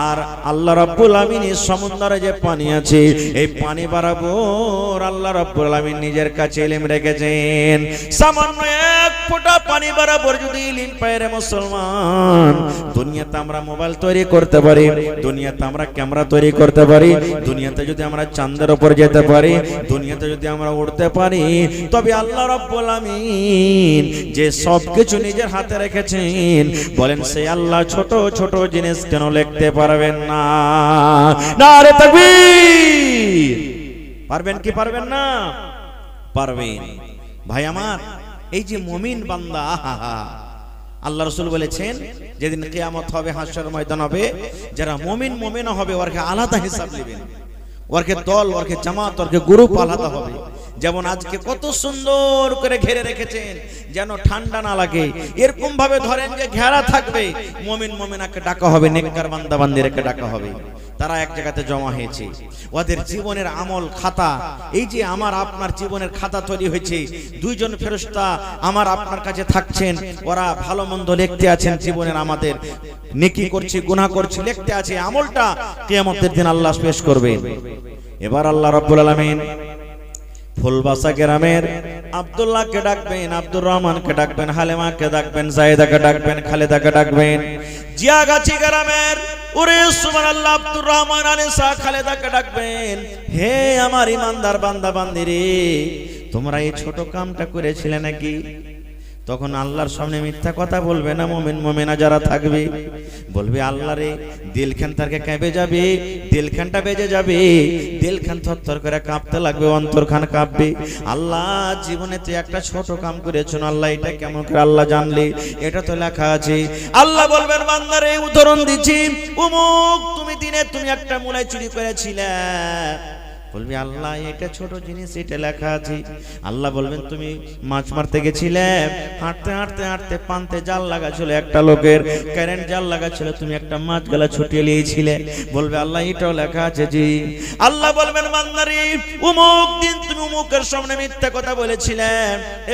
আর আল্লাহ রাব্বুল আমিন সমুদ্রে যে পানি আছে, এই পানি বরাবর আল্লাহ রাব্বুল আমিন নিজের কাছে ইলম রেখেছেন। সামান্য 1 ফোঁটা পানি বরাবর যদি ইলম পায় রে মুসলমান, দুনিয়াতে আমরা মোবাইল তৈরি করতে পারি, দুনিয়াতে আমরা ক্যামেরা তৈরি করতে পারি, দুনিয়াতে যদি আমরা চাঁদের উপর যেতে পারি, দুনিয়াতে যদি আমরা উড়তে পারি, তবে আল্লাহ রাব্বুল আমিন যে সবকিছু নিজের হাতে রেখেছেন, বলেন সেই আল্লাহ ছোট ছোট জিনিস কেন লিখতে পারবেন না? নারে তাকবীর! পারবেন কি পারবেন না? পারবেন। ভাই আমার, এই যে মুমিন বান্দা, আল্লাহ রাসূল বলেছেন যেদিন কিয়ামত হবে, হাসরের ময়দান হবে, যারা মুমিন মুমিনা হবে ওরকে আলাদা হিসাব নেবেন, ওরকে দল, ওরকে জামাত, ওরকে গ্রুপ আলাদা হবে। যেমন আজকে কত সুন্দর করে ঘেরে রেখেছেন যেন ঠান্ডা না লাগে, এরকম ভাবে ধরেন যে ঘেরা থাকবে, মুমিন মুমিনাকে ডাকা হবে, নেককার বান্দা বান্দিদেরকে ডাকা হবে, তারা এক জায়গাতে জমা হয়েছে। ওদের জীবনের আমল খাতা, এই যে আমার আপনার জীবনের খাতা তৈরি হয়েছে, 2 জন ফেরেশতা আমার আপনার কাছে থাকছেন, ওরা ভালো মন্দ লিখতে আছেন, জীবনের আমাদের নেকি করছি গুনাহ করছি লিখতে আছে, আমলটা কিয়ামতের দিন আল্লাহ পেশ করবেন। এবার আল্লাহ রাব্বুল আলামিন ফুলবাসা গ্রামের আব্দুল্লাহকে ডাকবেন, আব্দুর রহমানকে ডাকবেন, হালেমাকে ডাকবেন, জায়েদাকে ডাকবেন, খালেদাকে ডাকবেন। জিয়াগাছি গ্রামের ওরে সুবহানাল্লাহ আব্দুর রহমান, আনিসা, খালেদাকে ডাকবেন, হে আমার ইমানদার বান্দা বান্দিরে, তোমরা এই ছোট কামটা করেছিলে নাকি? তখন আল্লাহর সামনে মিথ্যা কথা বলবে না মুমিন মুমিনা যারা থাকবে, বলবে আল্লাহ রে, দিলখান তারকে কেঁপে যাবে, দিলখানটা বেজে যাবে, দিলখান থরথর করে কাঁপতে লাগবে, অন্তরখান কাঁপবে। আল্লাহ জীবনে তুই একটা ছোট কাম করেছেন, আল্লাহ এটা কেমন করে আল্লাহ জানলে? এটা তো লেখা আছে। আল্লাহ বলবেন বান্দা রে, উদাহরণ দিচ্ছি, অমুক তুমি দিনে তুমি একটা মুলাই চুরি করেছিলে, বলবি আল্লাহ এটা ছোট জিনিস, এটা লেখা আছে। আল্লাহ বলবেন তুমি মাছ মারতে গেছিলে, হাঁটতে হাঁটতে হাঁটতে পান্তে জাল লাগা ছিল, একটা লোকের কারেন্ট জাল লাগা ছিল, তুমি একটা মাছ গলা ছুটিয়ে নিয়েছিলে। বলবে আল্লাহ এটাও লেখা আছে জি। আল্লাহ বলবেন বান্দারে অমুক দিন তুমি অমুকের সামনে মিথ্যা কথা বলেছিলে।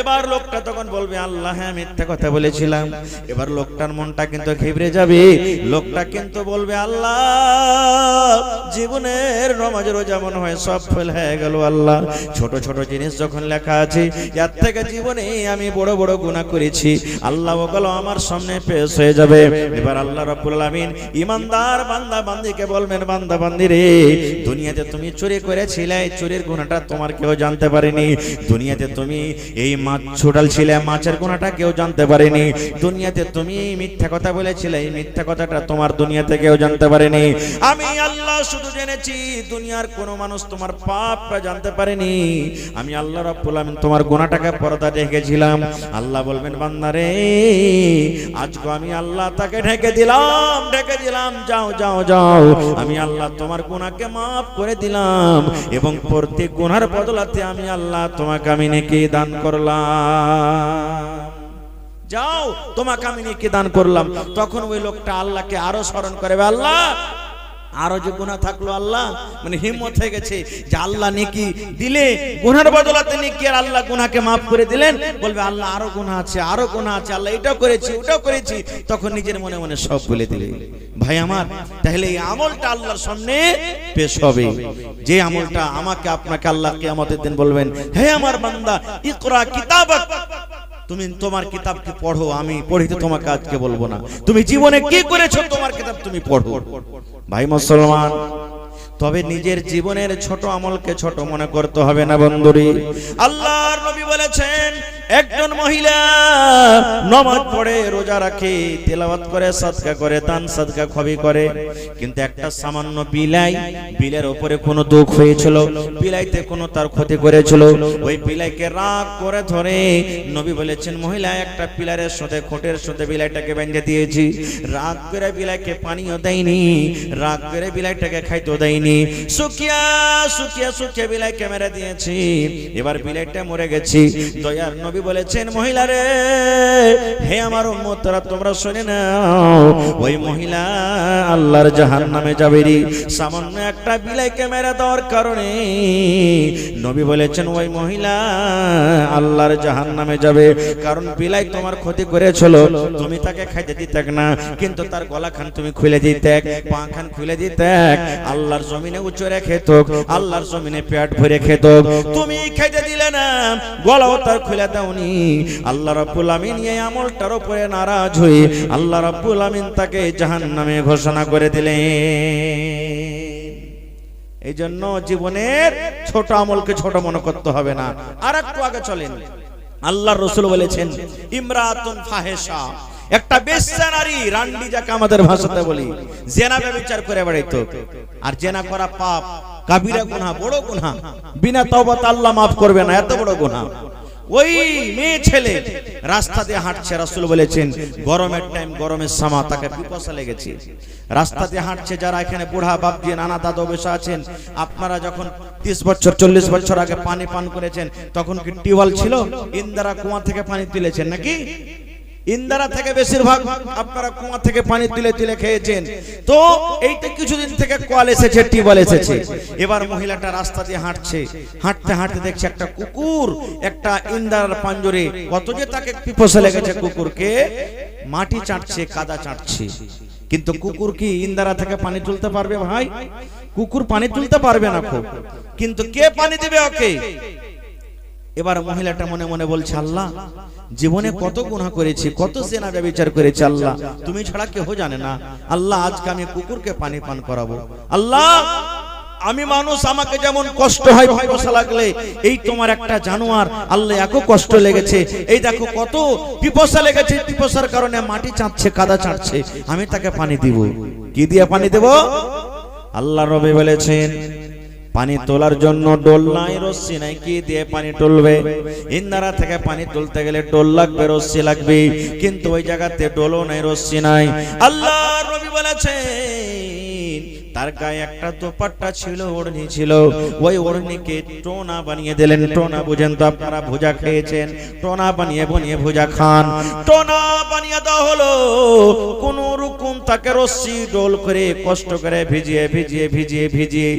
এবার লোকটা তখন বলবে আল্লাহ হ্যাঁ মিথ্যা কথা বলেছিলাম। এবার লোকটার মনটা কিন্তু ঘেবড়ে যাবে, লোকটা কিন্তু বলবে আল্লাহ জীবনের নামাজ রোজা মনে হয় সব ফেল হয়ে গেল। আল্লাহ ছোট ছোট জিনিস যখন লেখা আছে, এর থেকে জীবনে আমি বড় বড় গুনাহ করেছি, আল্লাহ ওগুলো আমার সামনে পেশ হয়ে যাবে। এবার আল্লাহ রাব্বুল আলামিন ইমানদার বান্দা বান্দিকে বলবেন বান্দা বান্দি রে, দুনিয়াতে তুমি চুরি করেছিলে, চুরির গুনাহটা তোমার কেউ জানতে পারেনি। দুনিয়াতে তুমি এই মাছ ছুটালছিলে, মাছের গুনাহটা কেউ জানতে পারেনি। দুনিয়াতে তুমি মিথ্যা কথা বলেছিলে, এই মিথ্যা কথাটা তোমার দুনিয়াতে কেউ জানতে পারেনি। আমি আল্লাহ শুধু জেনেছি, দুনিয়ার কোন মানুষ তোমার পাপটা জানতে পারেনি। আমি আল্লাহ রাব্বুল আলামিন তোমার গুনাহটাকে পর্দা রেখেছিলাম। আল্লাহ বলবেন বান্দারে আজকে আমি আল্লাহ তাকে ঢেকে দিলাম, যাও যাও যাও, আমি আল্লাহ তোমার গুনাহকে মাফ করে দিলাম এবং প্রত্যেক গুনার বদলাতে আমি আল্লাহ তোমাকে আমি নেকি দান করলাম। যাও তোমাকে আমি নেকি দান করলাম। তখন ওই লোকটা আল্লাহকে আরো স্মরণ করে, আল্লাহ আরো যে গুনাহ থাকলো, আল্লাহ মানে হিম্মত হয়ে গেছে যে আল্লাহ নেকি দিলে গুনার বদলাতে নেকি, আর আল্লাহ গুনাহকে মাফ করে দিলেন। বলবে আল্লাহ আরো গুনাহ আছে, আরো গুনাহ আছে, আল্লাহ এটাও করেছি ওটাও করেছি। তখন নিজের মনে মনে সব বলে দিলে। ভাই আমার, তাহলে এই আমলটা আল্লাহর সামনে পেশ হবে, যে আমলটা আমাকে আপনাকে আল্লাহ কিয়ামতের দিন বলবেন হে আমার বান্দা ইকরা কিতাবাক, তুমি তোমার কিতাবকে পড়ো, আমি পড়িতে তোমাকে আজকে বলবো না। তুমি জীবনে কি করেছো তোমার কিতাব তুমি পড়ো। ভাই মুসলমান, তবে নিজের জীবনের ছোট আমলকে ছোট মনে করতে হবে না বন্ধুরি। আল্লাহর নবী বলেছেন একজন মহিলা নামাজ পড়ে, রোজা রাখে, তেলাওয়াত করে, সাদকা করে, দান সাদকা খবি করে, কিন্তু একটা সামান্য বিলের উপরে কোনো দুঃখ হয়েছিল, বিলাইতে কোনো তার ক্ষতি করেছিল, ওই বিলাইকে রাগ করে ধরে নবী বলেছেন মহিলা একটা পিলারের সাথে খোটের সাথে বিলাইটাকে বেঁধে দিয়েছি। রাগ করে বিলাইকে পানিও দেয়নি, রাগ করে বিলাইটাকে খাইতেও দেয়নি, শুকিয়া শুকিয়া শুকিয়া বিলাইকে মেরে দিয়েছি। এবার বিলাইটা মরে গেছি। দয়ার নবী বলেছেন মহিলা রে, হে আমার উম্মতরা তোমরা শুনে নাও, ওই মহিলা আল্লাহর জাহান্নামে যাবে রে। সামান্য একটা বিলাইকে মেরে দেওয়ার কারণে নবী বলেছেন ওই মহিলা আল্লাহর জাহান্নামে যাবে। কারণ বিলাই তোমার ক্ষতি করেছিল, তুমি তাকে খাইতে দিতে না, কিন্তু তার গলা খান তুমি খুলে দিতে, পা খান খুলে দিতে, আল্লাহর জমিনে উচ্চরে খেত, আল্লাহর জমিনে পেট ভরে খেত, তুমি খাইতে দিলে না, গলাও তার খুলে দাওনি। আল্লাহ রাব্বুল আমিন এই আমলটার উপরে নারাজ হয়ে আল্লাহ রাব্বুল আমিন তাকে জাহান্নামে ঘোষণা করে দিলেন। এই জন্য জীবনের ছোট আমলকে ছোট মনে করতে হবে না। আর একটু আগে চলেন, আল্লাহর রাসূল বলেছেন ইমরাতুন ফাহিশা, একটা বেশ্যা নারী, রান্ডি যাকে আমাদের ভাষাতে বলি, জেনা ব্যভিচার করে বেড়াইতো। আর জেনা করা পাপ, কাবিরা গুনাহ, বড় গুনাহ, বিনা তওবাতে আল্লাহ maaf করবে না, এত বড় গুনাহ। ওই মেয়ে ছেলে রাস্তা দিয়ে হাঁটছে, রাসূল বলেছেন গরমের টাইম, গরমের সমা, তাকে পিপাসা লেগেছে, রাস্তা দিয়ে হাঁটছে। যারা এখানে বুড়া বাপ দিয়ে নানা দাদু বসে আছেন, আপনারা যখন 30 বছর 40 বছর আগে পানি পান করেছেন, তখন কি টিউবওয়েল ছিল? ইন্দারা কুয়া থেকে পানি তুলেছেন নাকি? ইন্দারা থেকে বেশিরভাগ আপনারা কুয়া থেকে পানি তুলে তুলে খেয়েছেন। তো এইটা কিছুদিন থেকে কল এসেছে, টিউবওয়েল এসেছে। এবার মহিলাটা রাস্তা দিয়ে হাঁটছে, হাঁটতে হাঁটতে দেখছে একটা কুকুর একটা ইন্দারার পাঞ্জরে, কত যে তাকে পিপাসা লেগেছে, কুকুরকে মাটি চাটছে, কাদা চাটছে। কিন্তু কুকুর কি ইন্দারা থেকে পানি তুলতে পারবে? ভাই, কুকুর পানি তুলতে পারবে না। খুব কিন্তু কে পানি দিবে ওকে? এবার মহিলাটা মনে মনে বলছে আল্লাহ জীবনে কত গুনাহ করেছি, কত জেনা ব্যভিচার করেছি, আল্লাহ তুমি ছাড়া কেউ জানে না। আল্লাহ আজকে আমি কুকুরকে পানি পান করাবো। আল্লাহ আমি মানুষ, আমাকে যেমন কষ্ট হয় পিপাসা লাগলে, এই তোমার একটা জানোয়ার আল্লাহ এত কষ্ট লেগেছে, এই দেখো কত পিপাসা লেগেছে, পিপাসার কারণে মাটি চাটছে, কাদা চাটছে, আমি তাকে পানি দিব। কি দিয়ে পানি দেব? আল্লাহ রবে বলেছেন পানি তোলার জন্য ডোল নাই, রশ্মি নাই, কি দিয়ে পানি তুলবে? ইন্দারা থেকে পানি তুলতে গেলে ডোল লাগবে, রশ্মি লাগবে, কিন্তু ওই জায়গাতে ডোলও নাই, রশ্মি নাই। আল্লাহর নবী বলেছেন তার গায়ে একটা দোপাট্টা ছিল, ওড়নি ছিল, ওই ওড়নিকে টোনা বানিয়ে দিলেন। টোনা বুঝেন তো আপনারা, ভুজা খেয়েছেন, টোনা বানিয়ে বানিয়ে ভুজা খান। টোনা বানিয়ে দেওয়া হলো, কোন রকম তাকে রশ্মি ডোল করে কষ্ট করে ভিজিয়ে ভিজিয়ে ভিজিয়ে ভিজিয়ে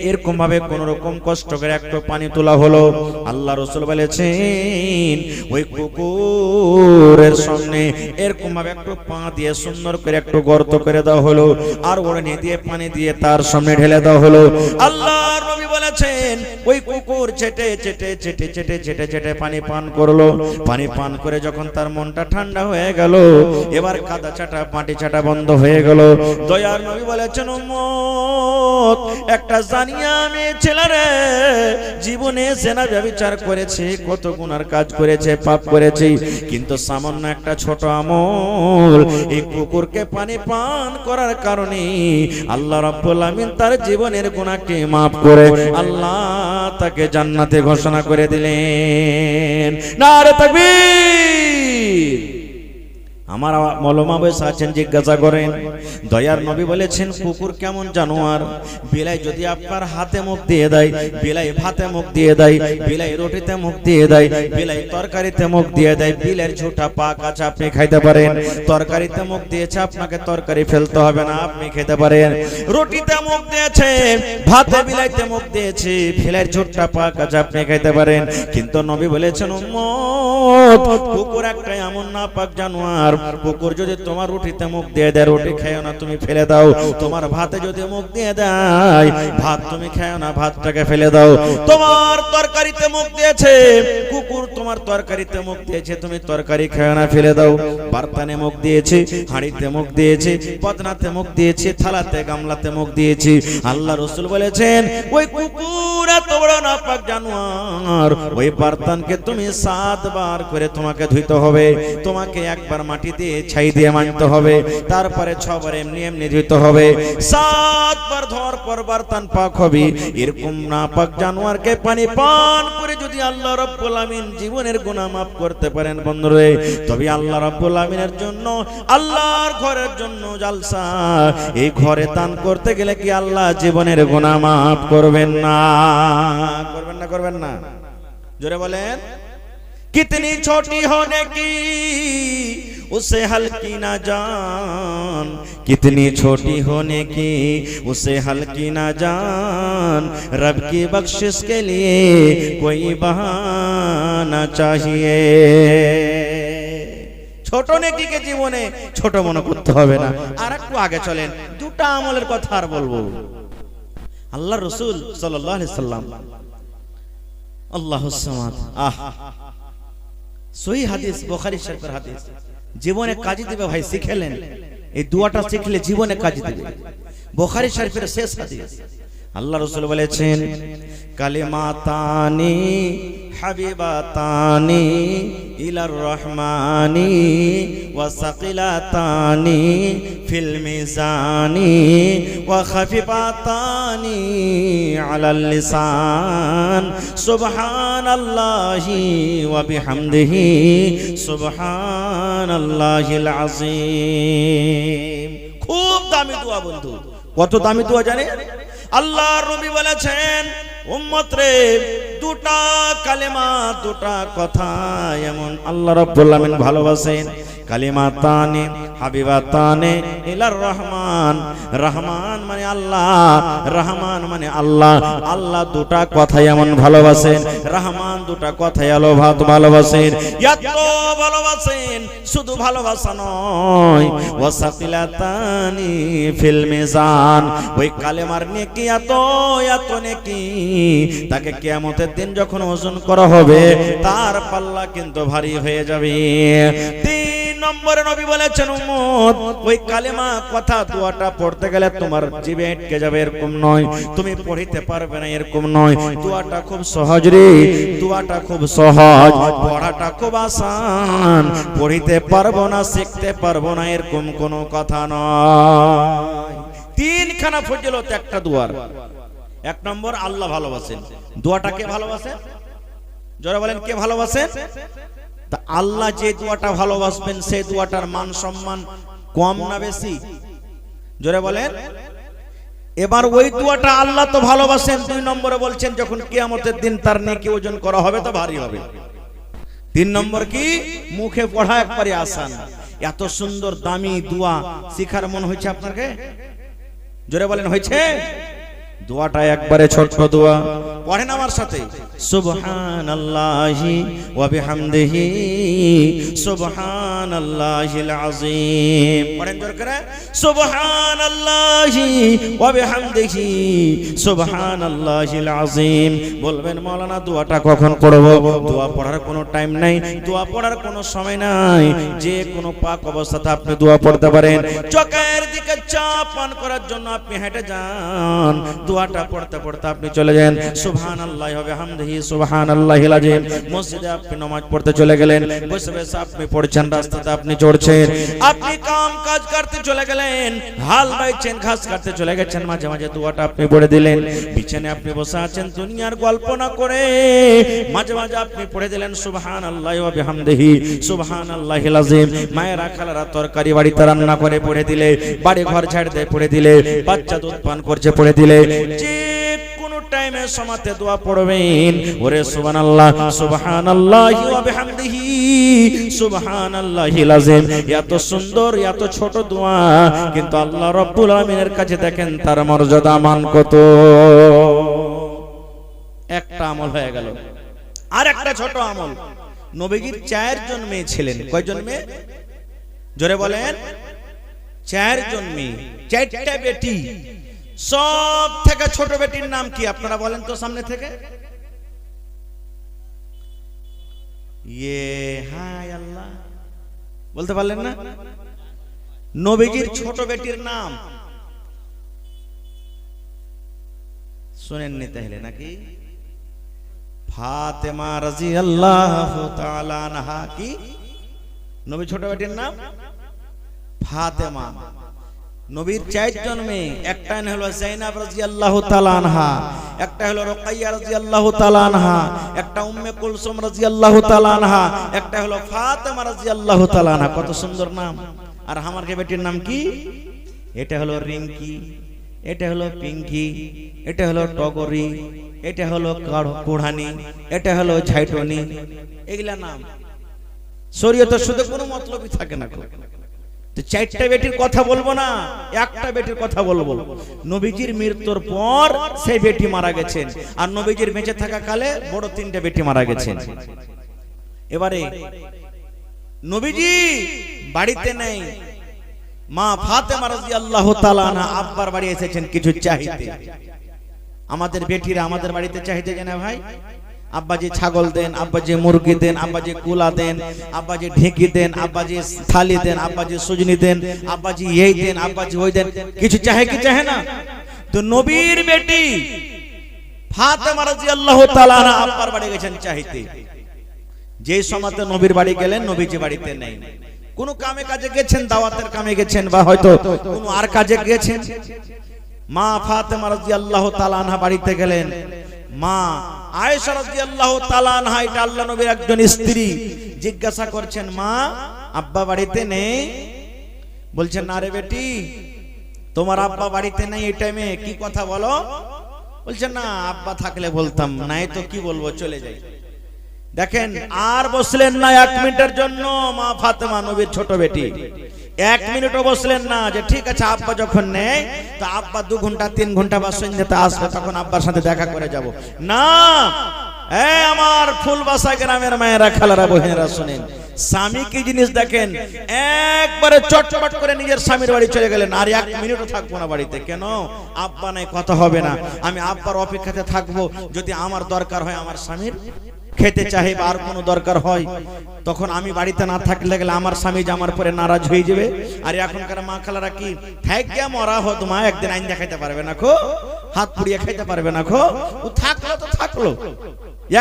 এরকম ভাবে কোন রকম কষ্ট করে একটু পানি তোলা হলো। আল্লাহ রাসূল বলেছেন ওই কুকুরের সামনে এরকম ভাবে একটু পা দিয়ে সুন্দর করে একটু গর্ত করে দেওয়া হলো, আর ওড়নি দিয়ে পানি দিয়ে তার সামনে ঢেলে দেওয়া হলো। আল্লাহর নবী বলেছেন ওই কুকুর চেটে চেটে চেটে চেটে চেটে চেটে পানি পান করলো। পানি পান করে যখন তার মনটা ঠান্ডা হয়ে গেল, এবার কাদা চাটা মাটি চাটা বন্ধ হয়ে গেল। দয়ার নবী বলেছেন উম্মত, একটা জানিয়া মেয়ে ছেলে রে জীবনে জেনা ব্যভিচার করেছে, কত গুনার কাজ করেছে, পাপ করেছে, কিন্তু সামান্য একটা ছোট আমল এই কুকুরকে পানি পান করার কারণে আল্লাহ রাব্বুল আমিন তার জীবনের গুনাহকে maaf করে আল্লাহ তাকে জান্নাতে ঘোষণা করে দিলেন। নারে তাকবীর। আমার মলমা বয়স আছেন, জিজ্ঞাসা করেন দয়ার নবী বলেছেন কুকুর কেমন জানোয়ার? বিলাই যদি আপনার হাতে মুখ দিয়ে দেয়, বিলাই ভাতে মুখ দিয়ে দেয়, বিলাই রুটিতে মুখ দিয়ে দেয়, বিলাই তরকারিতে মুখ দিয়ে দেয়, বিলের ঝুটা পাক আছে আপনি খাইতে পারেন। তরকারিতে মুখ দিয়েছে, আপনাকে তরকারি ফেলতে হবে না, আপনি খেতে পারেন। রুটিতে মুখ দিয়েছে, ভাতে বিলাইতে মুখ দিয়েছে, বিলের ঝুটা পাক আছে আপনি খাইতে পারেন। কিন্তু নবী বলেছেন উম্মত, কুকুর একটা এমন নাপাক জানোয়ার, কুকুর যদি তোমার রুটিতে মুখ দিয়ে দেয়, রুটি খেও না, তুমি ফেলে দাও। তোমার ভাতে যদি মুখ দিয়ে দেয়, ভাত তুমি খেও না, ভাতটাকে ফেলে দাও। তোমার তরকারিতে মুখ দিয়েছে কুকুর, তোমার তরকারিতে মুখ দিয়েছে, তুমি তরকারি খেও না, ফেলে দাও। বারতানে মুখ দিয়েছে, হাঁড়িতে মুখ দিয়েছে, পদনাতে মুখ দিয়েছে, থালাতে গামলাতে মুখ দিয়েছে। আল্লাহ রাসূল বলেছেন ওই কুকুর এত বড় নাপাক জানোয়ার, ওই বারতানকে তুমি 7 বার করে তোমাকে ধুইতে হবে, তোমাকে একবার মাটি দিয়ে ছাই দিয়ে মানতে হবে, তারপরে 6 বার এমনি এমনি ধুইতে হবে, 7 বার ধোয়ার পর বারতান পাক হবে। এরকম নাপাক জানোয়ারকে পানি পান করে যদি আল্লাহ রাব্বুল আমিন জীবনের গুনাহ maaf করতে পারেন বন্ধুরে, তবে আল্লাহ রাব্বুল আমিনের জন্য, আল্লাহর ঘরের জন্য জালসা। এই ঘরে দান করতে গেলে কি আল্লাহ জীবনের গুনাহ maaf করবেন না? করবেন না? করবেন না? জোরে বলেন। कितनी छोटी होने की उसे हल्की ना जान, कितनी छोटी होने की उसे हल्की ना जान, रब की बख्शिश के लिए कोई बहाना चाहिए। ছোট নেকিকে জীবনে ছোট মনে করতে হবে না। আর একটু আগে চলেন, দুটা আমলের কথা আর বলবো। আল্লাহর রাসূল সাল্লাল্লাহু আলাইহি সাল্লাম, আল্লাহুস সামাদ, সহি হাদিস, বুখারী শরীফের হাদিস, জীবনে কাজে দিবে ভাই, শিখেলেন এই দোয়াটা, শিখলে জীবনে কাজে দিবে। বুখারী শরীফের শেষ হাদিস, আল্লাহ রাসূল বলেছেন কালিমাতানি হাবিবাতানি ইলার রহমানি ওয়া সাকিলাতানি ফিল মিজানি ওয়া খাফিফাতানি আলাল লিসান, সুবহানাল্লাহি ওয়া বিহামদিহি সুবহানাল্লাহিল আযীম। খুব দামি দোয়া বন্ধু। কত দামি দোয়া জানেন? আল্লাহর নবী বলেছেন উম্মত রে, দুটা কালেমা, দুটা কথা এমন আল্লাহ রাব্বুল আমিন ভালোবাসেন। কালিমাতানে হাবিবাতানে ইলার রহমান, রহমান মানে আল্লাহ, রহমান মানে আল্লাহ। আল্লাহ দুটা কথা এমন ভালোবাসেন, রহমান দুটা কথাই আলো ভাত ভালোবাসেন। এত ভালোবাসেন, শুধু ভালোবাসা নয়, ওয়াসাকিলাতানি ফিল মিজান, ওই কালেমার নেকি এত এত নেকি, তাকে কিয়ামতের দিন যখন ওজন করা হবে তার পাল্লা কিন্তু ভারী হয়ে যাবে। 3 নম্বরে নবী বলেছেন উম্মত, ওই কালেমা কথা দোয়াটা পড়তে গেলে তোমার জিভে আটকে যাবে এরকম নয়, তুমি পড়িতে পারবে না এরকম নয়। দোয়াটা খুব সহজ রে, দোয়াটা খুব সহজ, পড়াটা খুব আসান, পড়িতে পারবো না, শিখতে পারবো না এরকম কোনো কথা নয়। 3খানা ফজিলত একটা দোয়ার। 1 নম্বর আল্লাহ ভালোবাসেন। দোয়াটা কে ভালোবাসেন? যারা বলেন কে ভালোবাসেন? তা আল্লাহ যে দোয়াটা ভালোবাসবেন সেই দোয়াটার মান সম্মান কম না বেশি? জোরে বলেন। এবার ওই দোয়াটা আল্লাহ তো ভালোবাসেন। 2 নম্বরে বলছেন যখন কিয়ামতের দিন তার নেকি ওজন করা হবে তো ভারী হবে। 3 নম্বর কি, মুখে পড়া একবারে আসান। এত সুন্দর দামি দোয়া শিখার মন হয়েছে আপনাকে? জোরে বলেন হয়েছে? দোয়াটা একবারে ছোট্ট দোয়া, পড়েন আমার সাথে, সুবহানাল্লাহি ওয়া বিহামদিহি সুবহানাল্লাহিল আযীম। পড়েন জোরে করে, সুবহানাল্লাহি ওয়া বিহামদিহি সুবহানাল্লাহিল আযীম। বলবেন মাওলানা দোয়াটা কখন পড়ব? দোয়া পড়ার কোনো টাইম নাই, দোয়া পড়ার কোনো সময় নাই। যে কোনো পাক অবস্থাতে আপনি দোয়া পড়তে পারেন। চোখের দিকে চাপ পান করার জন্য আপনি হেঁটে যান, দোয়াটা পড়তে পড়তে আপনি চলে যান, সুবহানাল্লাহি ওয়া বিহামদিহি সুবহানাল্লাহিল আযীম। মসজিদে আপনি নামাজ পড়তে চলে গেলেন, বসে বসে আপনি পড়ছেন, রাস্তাতে আপনি চড়ছেন, আপনি কাম কাজ করতে চলে গেলেন, হাল বাইছেন, ঘাস কাটতে চলে গেছেন, মাঝে মাঝে দোয়াটা আপনি পড়ে দিলেন। বিছানায় আপনি বসে আছেন, দুনিয়ার গল্প না করে মাঝে মাঝে আপনি পড়ে দিলেন সুবহানাল্লাহি ওয়া বিহামদিহি সুবহানাল্লাহিল আযীম। মায়েরা খালারা তরকারি বাড়িতে রান্না করে পড়ে দিলে, বাড়ি ঘর ঝাড় দিয়ে পড়ে দিলে, বাচ্চা দুধ পান করছে পড়ে দিলে, যে কোনো টাইমে সমাতে দোয়া পড়বেন। ওরে সুবহানাল্লাহ, সুবহানাল্লাহি ওয়া বিহামদিহি সুবহানাল্লাহিল আযীম। এত সুন্দর এত ছোট দোয়া, কিন্তু আল্লাহ রাব্বুল আলামিনের কাছে দেখেন তার মর্যাদা মান কত। একটা আমল হয়ে গেল। আর একটা ছোট আমল, নবীজির 4 জন মেয়ে ছিলেন। কয়জন মেয়ে? জোরে বলেন। 4 জন মেয়ে, 4টা বেটি। সব থেকে ছোট বেটির নাম কি আপনারা বলেন তো সামনে থেকে? হায় আল্লাহ, বলতে পারলেন না? নবীজির ছোট বেটির নাম শুনেননি তাহলে নাকি? ফাতেমা রাদিয়াল্লাহু তাআলা আনহা। কি নবী ছোট বেটির নাম? ফাতেমা। নবীর 4 জন মেয়ে, একটা হলো যায়েনাব রাদিয়াল্লাহু তাআলা আনহা, একটা হলো রুকাইয়া রাদিয়াল্লাহু তাআলা আনহা, একটা উম্মে কুলসুম রাদিয়াল্লাহু তাআলা আনহা, একটা হলো ফাতেমা রাদিয়াল্লাহু তাআলা আনহা। কত সুন্দর নাম। আর আমার বেটির নাম কি? এটা হলো রিঙ্কি, এটা হলো পিঙ্কি, এটা হলো টগরি, এটা হলো কুড়ানি, এটা হলো ঝাইটনি। এগুলা নাম শরীয়তে শুধু কোনো মতলবই থাকে না। তো 4টা বেটির কথা বলবো না, একটা বেটির কথা বলবো। নবীজির মৃত্যুর পর সেই বেটি মারা গেছেন, আর নবীজির বেঁচে থাকা কালে বড় 3টা বেটি মারা গেছেন। এবারে নবীজি বাড়িতে নেই, মা ফাতেমা রাদিয়াল্লাহু তাআলা আনহা আব্বার বাড়ি এসেছেন কিছু চাইতে। আমাদের বেটিরা আমাদের বাড়িতে চাইতে যায় না ভাই। আব্বাজি ছাগল দেন, আব্বাজি মুরগি দেন, আব্বাজি কুলা দেন, আব্বাজি ঢেঁকি দেন, আব্বাজি থালি দেন, আব্বাজি সুজনি দেন, আব্বাজি এই দেন, আব্বাজি ওই দেন। কিছু চাহে কি চাহে না? তো নবীর বেটি ফাতেমা রাদিয়াল্লাহু তাআলা আনহা আব্বার বাড়ি গেছেন চাইতে। যে সময়তে নবীর বাড়ি গেলেন, নবীজি বাড়িতে নেই। কোন কামে কাজে গেছেন, দাওয়াতের কামে গেছেন, বা হয়তো কোন আর কাজে গেছেন। মা ফাতেমা রাদিয়াল্লাহু তাআলা আনহা বাড়িতে গেলেন। মা আয়েশা রাদিয়াল্লাহু তাআলা আনহা, এটা আল্লাহ নবীর একজন স্ত্রী, জিজ্ঞাসা করছেন, মা আব্বা বাড়িতে নেই? বলছেন, না রে বেটি, তোমার আব্বা বাড়িতে নেই এই টাইমে, কি কথা বলো? বলছেন, না আব্বা থাকলে বলতাম, নাই তো কি বলবো, চলে যাই। দেখেন, আর বসলেন না 1 মিনিটের জন্য মা ফাতেমা, নবীর ছোট বেটি। 1 মিনিটও বসলেন না যে ঠিক আছে আব্বা যখন নেই তো আব্বা 2 ঘন্টা 3 ঘন্টা বা সন্ধ্যাতে আসবে, তখন আব্বার সাথে দেখা করে যাব না। আমার ফুলবাসা গ্রামের মায়েরা খালারা বোনেরা শুনেন, স্বামী কি জিনিস দেখেন। একবারে চটপট করে নিজের স্বামীর বাড়ি চলে গেলেন, আর 1 মিনিটও থাকবো না বাড়িতে। কেন? আব্বা নাই, কথা হবে না। আমি আব্বার অপেক্ষাতে থাকবো। যদি আমার দরকার হয়, আমার স্বামীর খেতে চাহে বা আর কোনো দরকার হয়, তখন আমি বাড়িতে না থাকলে গেলে আমার স্বামী আমার পরে নারাজ হয়ে যাবে। আর এখনকার মা খালারা কি থাইকা মরা হত মা, একদিন আইন দেখাইতে পারবে না খো, হাত পুড়িয়ে খাইতে পারবে না খো। ও থাকলো তো থাকলো,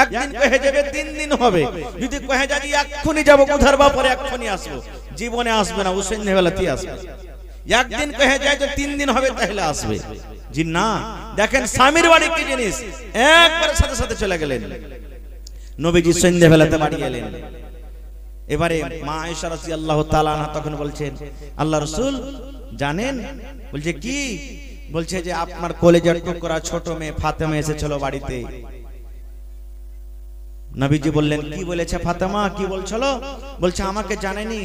একদিন কহে যাবে 3 দিন হবে। যদি কহে যাবি এক্ষুনি যাবো কোথার বাপরে এক্ষুনি আসবো, জীবনে আসবে না, ও সন্ধ্যেবেলাতেই আসবে। একদিন কহে যায় যে 3 দিন হবে, তাহলে আসবে। জি না, দেখেন স্বামীর বাড়ি কি জিনিস। একবারে সাথে সাথে চলে গেলেন। নবীজি সন্ধ্যাবেলাতে বাড়ি গেলেন। এবারে মা আয়েশা রাদিয়াল্লাহু তাআলা আনহা তখন বলছেন, আল্লাহ রাসূল জানেন? বলছে কি? বলছে যে আপনার কলেজের টুকরা ছোট মেয়ে ফাতেমা এসেছিল বাড়িতে। নবীজি বললেন কি বলেছে ফাতেমা, কি বলছিল? বলছে আমাকে জানেনি,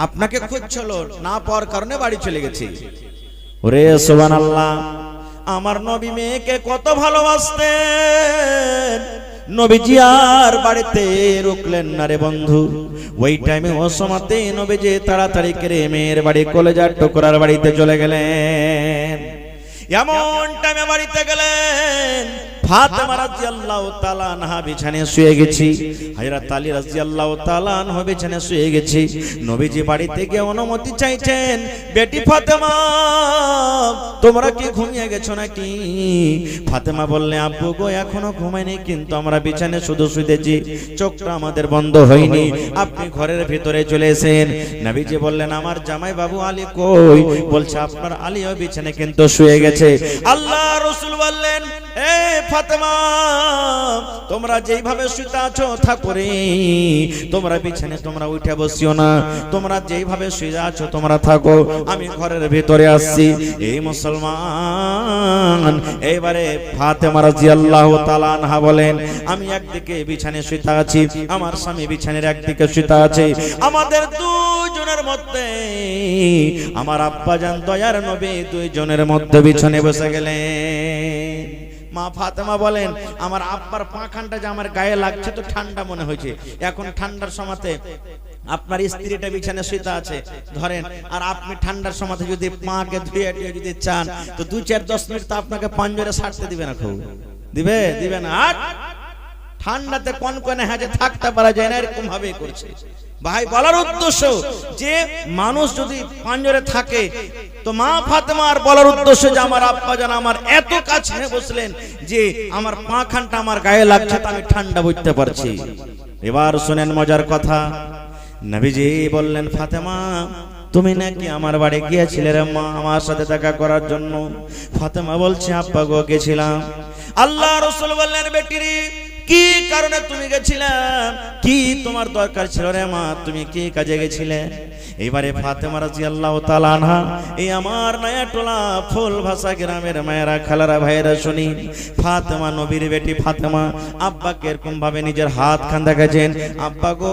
আপনাকে খুঁজছিল, না পাওয়ার কারণে বাড়ি চলে গেছি। ওরে সুবহানাল্লাহ, আমার নবী মেয়েকে কত ভালোবাসতেন। নবীজি আর বাড়িতে রুকলেন না রে বন্ধু। ওই টাইমে ও সময়তে নবীজি তাড়াতাড়ি করে মেয়ের বাড়ি কলেজার টুকরার বাড়িতে চলে গেলেন। এমন টাইমে বাড়িতে গেলেন, ফাতেমা রাদিয়াল্লাহু তাআলা আনহা বিছানায় শুয়ে গেছি, হযরত আলী রাদিয়াল্লাহু তাআলা আনহু বিছানায় শুয়ে গেছি। নবীজি বাড়িতে গিয়ে অনুমতি চাইছেন, বেটি ফাতেমা তোমরা কি ঘুমিয়ে গেছো নাকি? ফাতেমা বললে আব্বু গো এখনো ঘুমাইনি, কিন্তু আমরা বিছানায় শুধু শুতেছি, চোখটা আমাদের বন্ধ হয়নি, আপনি ঘরের ভিতরে চলে এসেন। নবীজি বললেন আমার জামাই বাবু আলী কই? বলছে আপনার আলীও বিছানায় কিন্তু শুয়ে গেছে। আল্লাহ রাসূল বললেন এ ফাতেমা তোমরা যেইভাবে শুতে আছো থাকো রে, তোমরা বিছানায় তোমরা উঠে বসিও না, তোমরা যেইভাবে শুয়ে আছো তোমরা থাকো, আমি ঘরের ভিতরে আসছি। এই মুসলমান এবারে ফাতেমা রাদিয়াল্লাহু তাআলা আনহা বলেন আমি একদিকে বিছানায় শুতে আছি, আমার স্বামী বিছানার একদিকে শুতে আছে, আমাদের দুইজনের মধ্যে আমার আব্বাজান দয়ার নবী দুইজনের মধ্যে বিছানায় বসে গেলেন। মা ফাতেমা বলেন আমার আব্বার পাখানটা যে আমার গায়ে লাগছে তো ঠান্ডা মনে হয়েছে। এখন ঠান্ডার সময়তে আপনার স্ত্রীটা বিছানায় শুতে আছে ধরেন, আর আপনি ঠান্ডার সময়তে যদি পাকে ধুয়ে যদি চান তো 2-4-10 মিনিট তো আপনাকে পাঞ্জরে ছাড়তে দিবে না, খুব দিবে না। আর ঠান্ডাতে কনকনে হাজে থাকতে পারা যায় না, এরকম ভাবে করছে। ভাই বলার উদ্দেশ্য যে মানুষ যদি পাঞ্জরে থাকে তো মা ফাতেমার বলার উদ্দেশ্য যে আমার আব্বা জান আমার এত কাছে বসলেন যে আমার পাখানটা আমার গায়ে লাগছে, তা আমি ঠান্ডা বুঝতে পারছি। এবার শুনেন মজার কথা, নবীজি বললেন ফাতেমা তুমি নাকি আমার বাড়ি গিয়েছিলে রে মা আমার সাথে দেখা করার জন্য? ফাতেমা বলছে আব্বা গো গেছিলাম। আল্লাহ রাসূল বললেন বেটিরি কি কারণে তুমি গেছিলে, কি তোমার দরকার ছিল রে মা, তুমি কি কাজে গেছিলে? এবারে ফাতেমা রাদিয়াল্লাহু তাআলা আনহা এই আমার নয়াটোলা ফুল ভাষা গ্রামের মায়েরা খালারা ভাইয়েরা শুনি, ফাতেমা নবীর বেটি ফাতেমা আব্বাকে এরকম ভাবে নিজের হাত খান দেখাছেন, আব্বা গো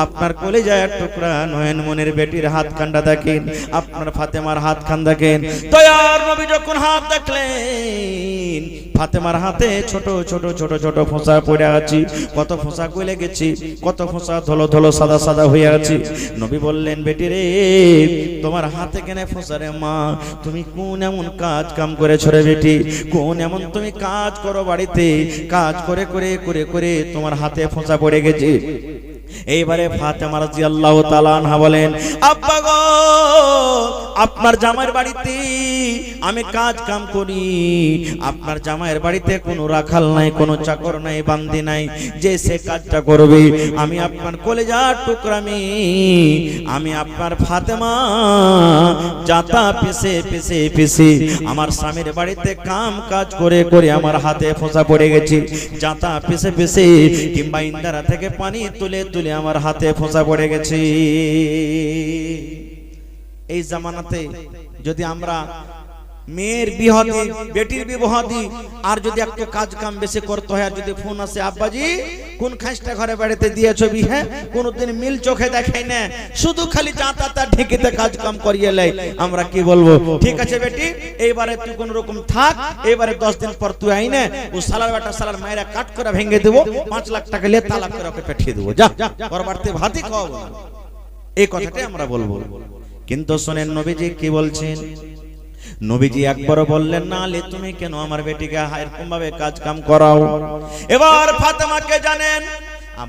আপনার কলিজার টুকরা নয়নমনির বেটির হাত খানটা দেখেন, আপনার ফাতেমার হাত খান দেখেন। দয়ার নবী যখন হাত দেখলেন ফাতেমার হাতে ছোট ছোট ছোট ছোট ফোঁসা পড়ে আছে, কত ফোঁসা কইলে গেছি, কত ফোঁসা ধলো ধলো সাদা সাদা হয়ে আছে। নবী বললেন বেটি রে তোমার হাতে কেন ফোঁসা রে মা, তুমি কোন এমন কাজ কাম করেছো রে বেটি, কোন এমন তুমি কাজ করো বাড়িতে, কাজ করে করে করে করে তোমার হাতে ফোঁসা পড়ে গেছে? এইবারে ফাতেমা রাদিয়াল্লাহু তাআলা আনহা বলেন আব্বা গো আপনার জামাইয়ের বাড়িতে আমি কাজ কাম করি, আপনার জামাইয়ের বাড়িতে কোনো রাখাল নাই, কোনো চাকর নাই, বান্দি নাই যে সে কাজটা করবে। আমি আপনার কলিজার টুকরা আমি আপনার ফাতেমা জাতা পিছে পিছে পিছে আমার স্বামীর বাড়িতে কাম কাজ করে করে আমার হাতে ফোঁসা পড়ে গেছে, জাতা পিছে পিছে কিংবা ইন্দারা থেকে পানি তুলে তুলে আমার হাতে ফোঁসা পড়ে গেছে। এই জামানাতে যদি আমরা মেয়ের বিবাহ দিই, বেটির বিবাহ দিই, আর যদি একটু কাজ কাম বেশি করতে হয়, আর যদি ফোন আসে আব্বাজি কোন খাসটা ঘরে বাড়িতে দিয়েছো বিহে, কোনদিন মিল চোখে দেখাই না, শুধু খালি জাঁতা ঢেকিতে কাজ কাম করিয়ে লাই, আমরা কি বলবো ঠিক আছে বেটি এইবারে তুই কোন রকম থাক, এবারে 10 দিন পর তুই আইনে ও সালার বেটা সালার মায়েরা কাট করে ভেঙে দেবো, 5 লাখ টাকা নিয়ে তালাক করে ওকে পাঠিয়ে দেবো, যা ওর বাড়িতে ভাতই খাওয়াবো না, এই কথাটাই আমরা বলবো। কিন্তু শোনেন নবীজি কি বলছেন, নবীজি একবার বললেন না আলী তুমি কেন আমার বেটিকে এরকম ভাবে কাজ কাম করাও? এবার ফাতেমাকে জানেন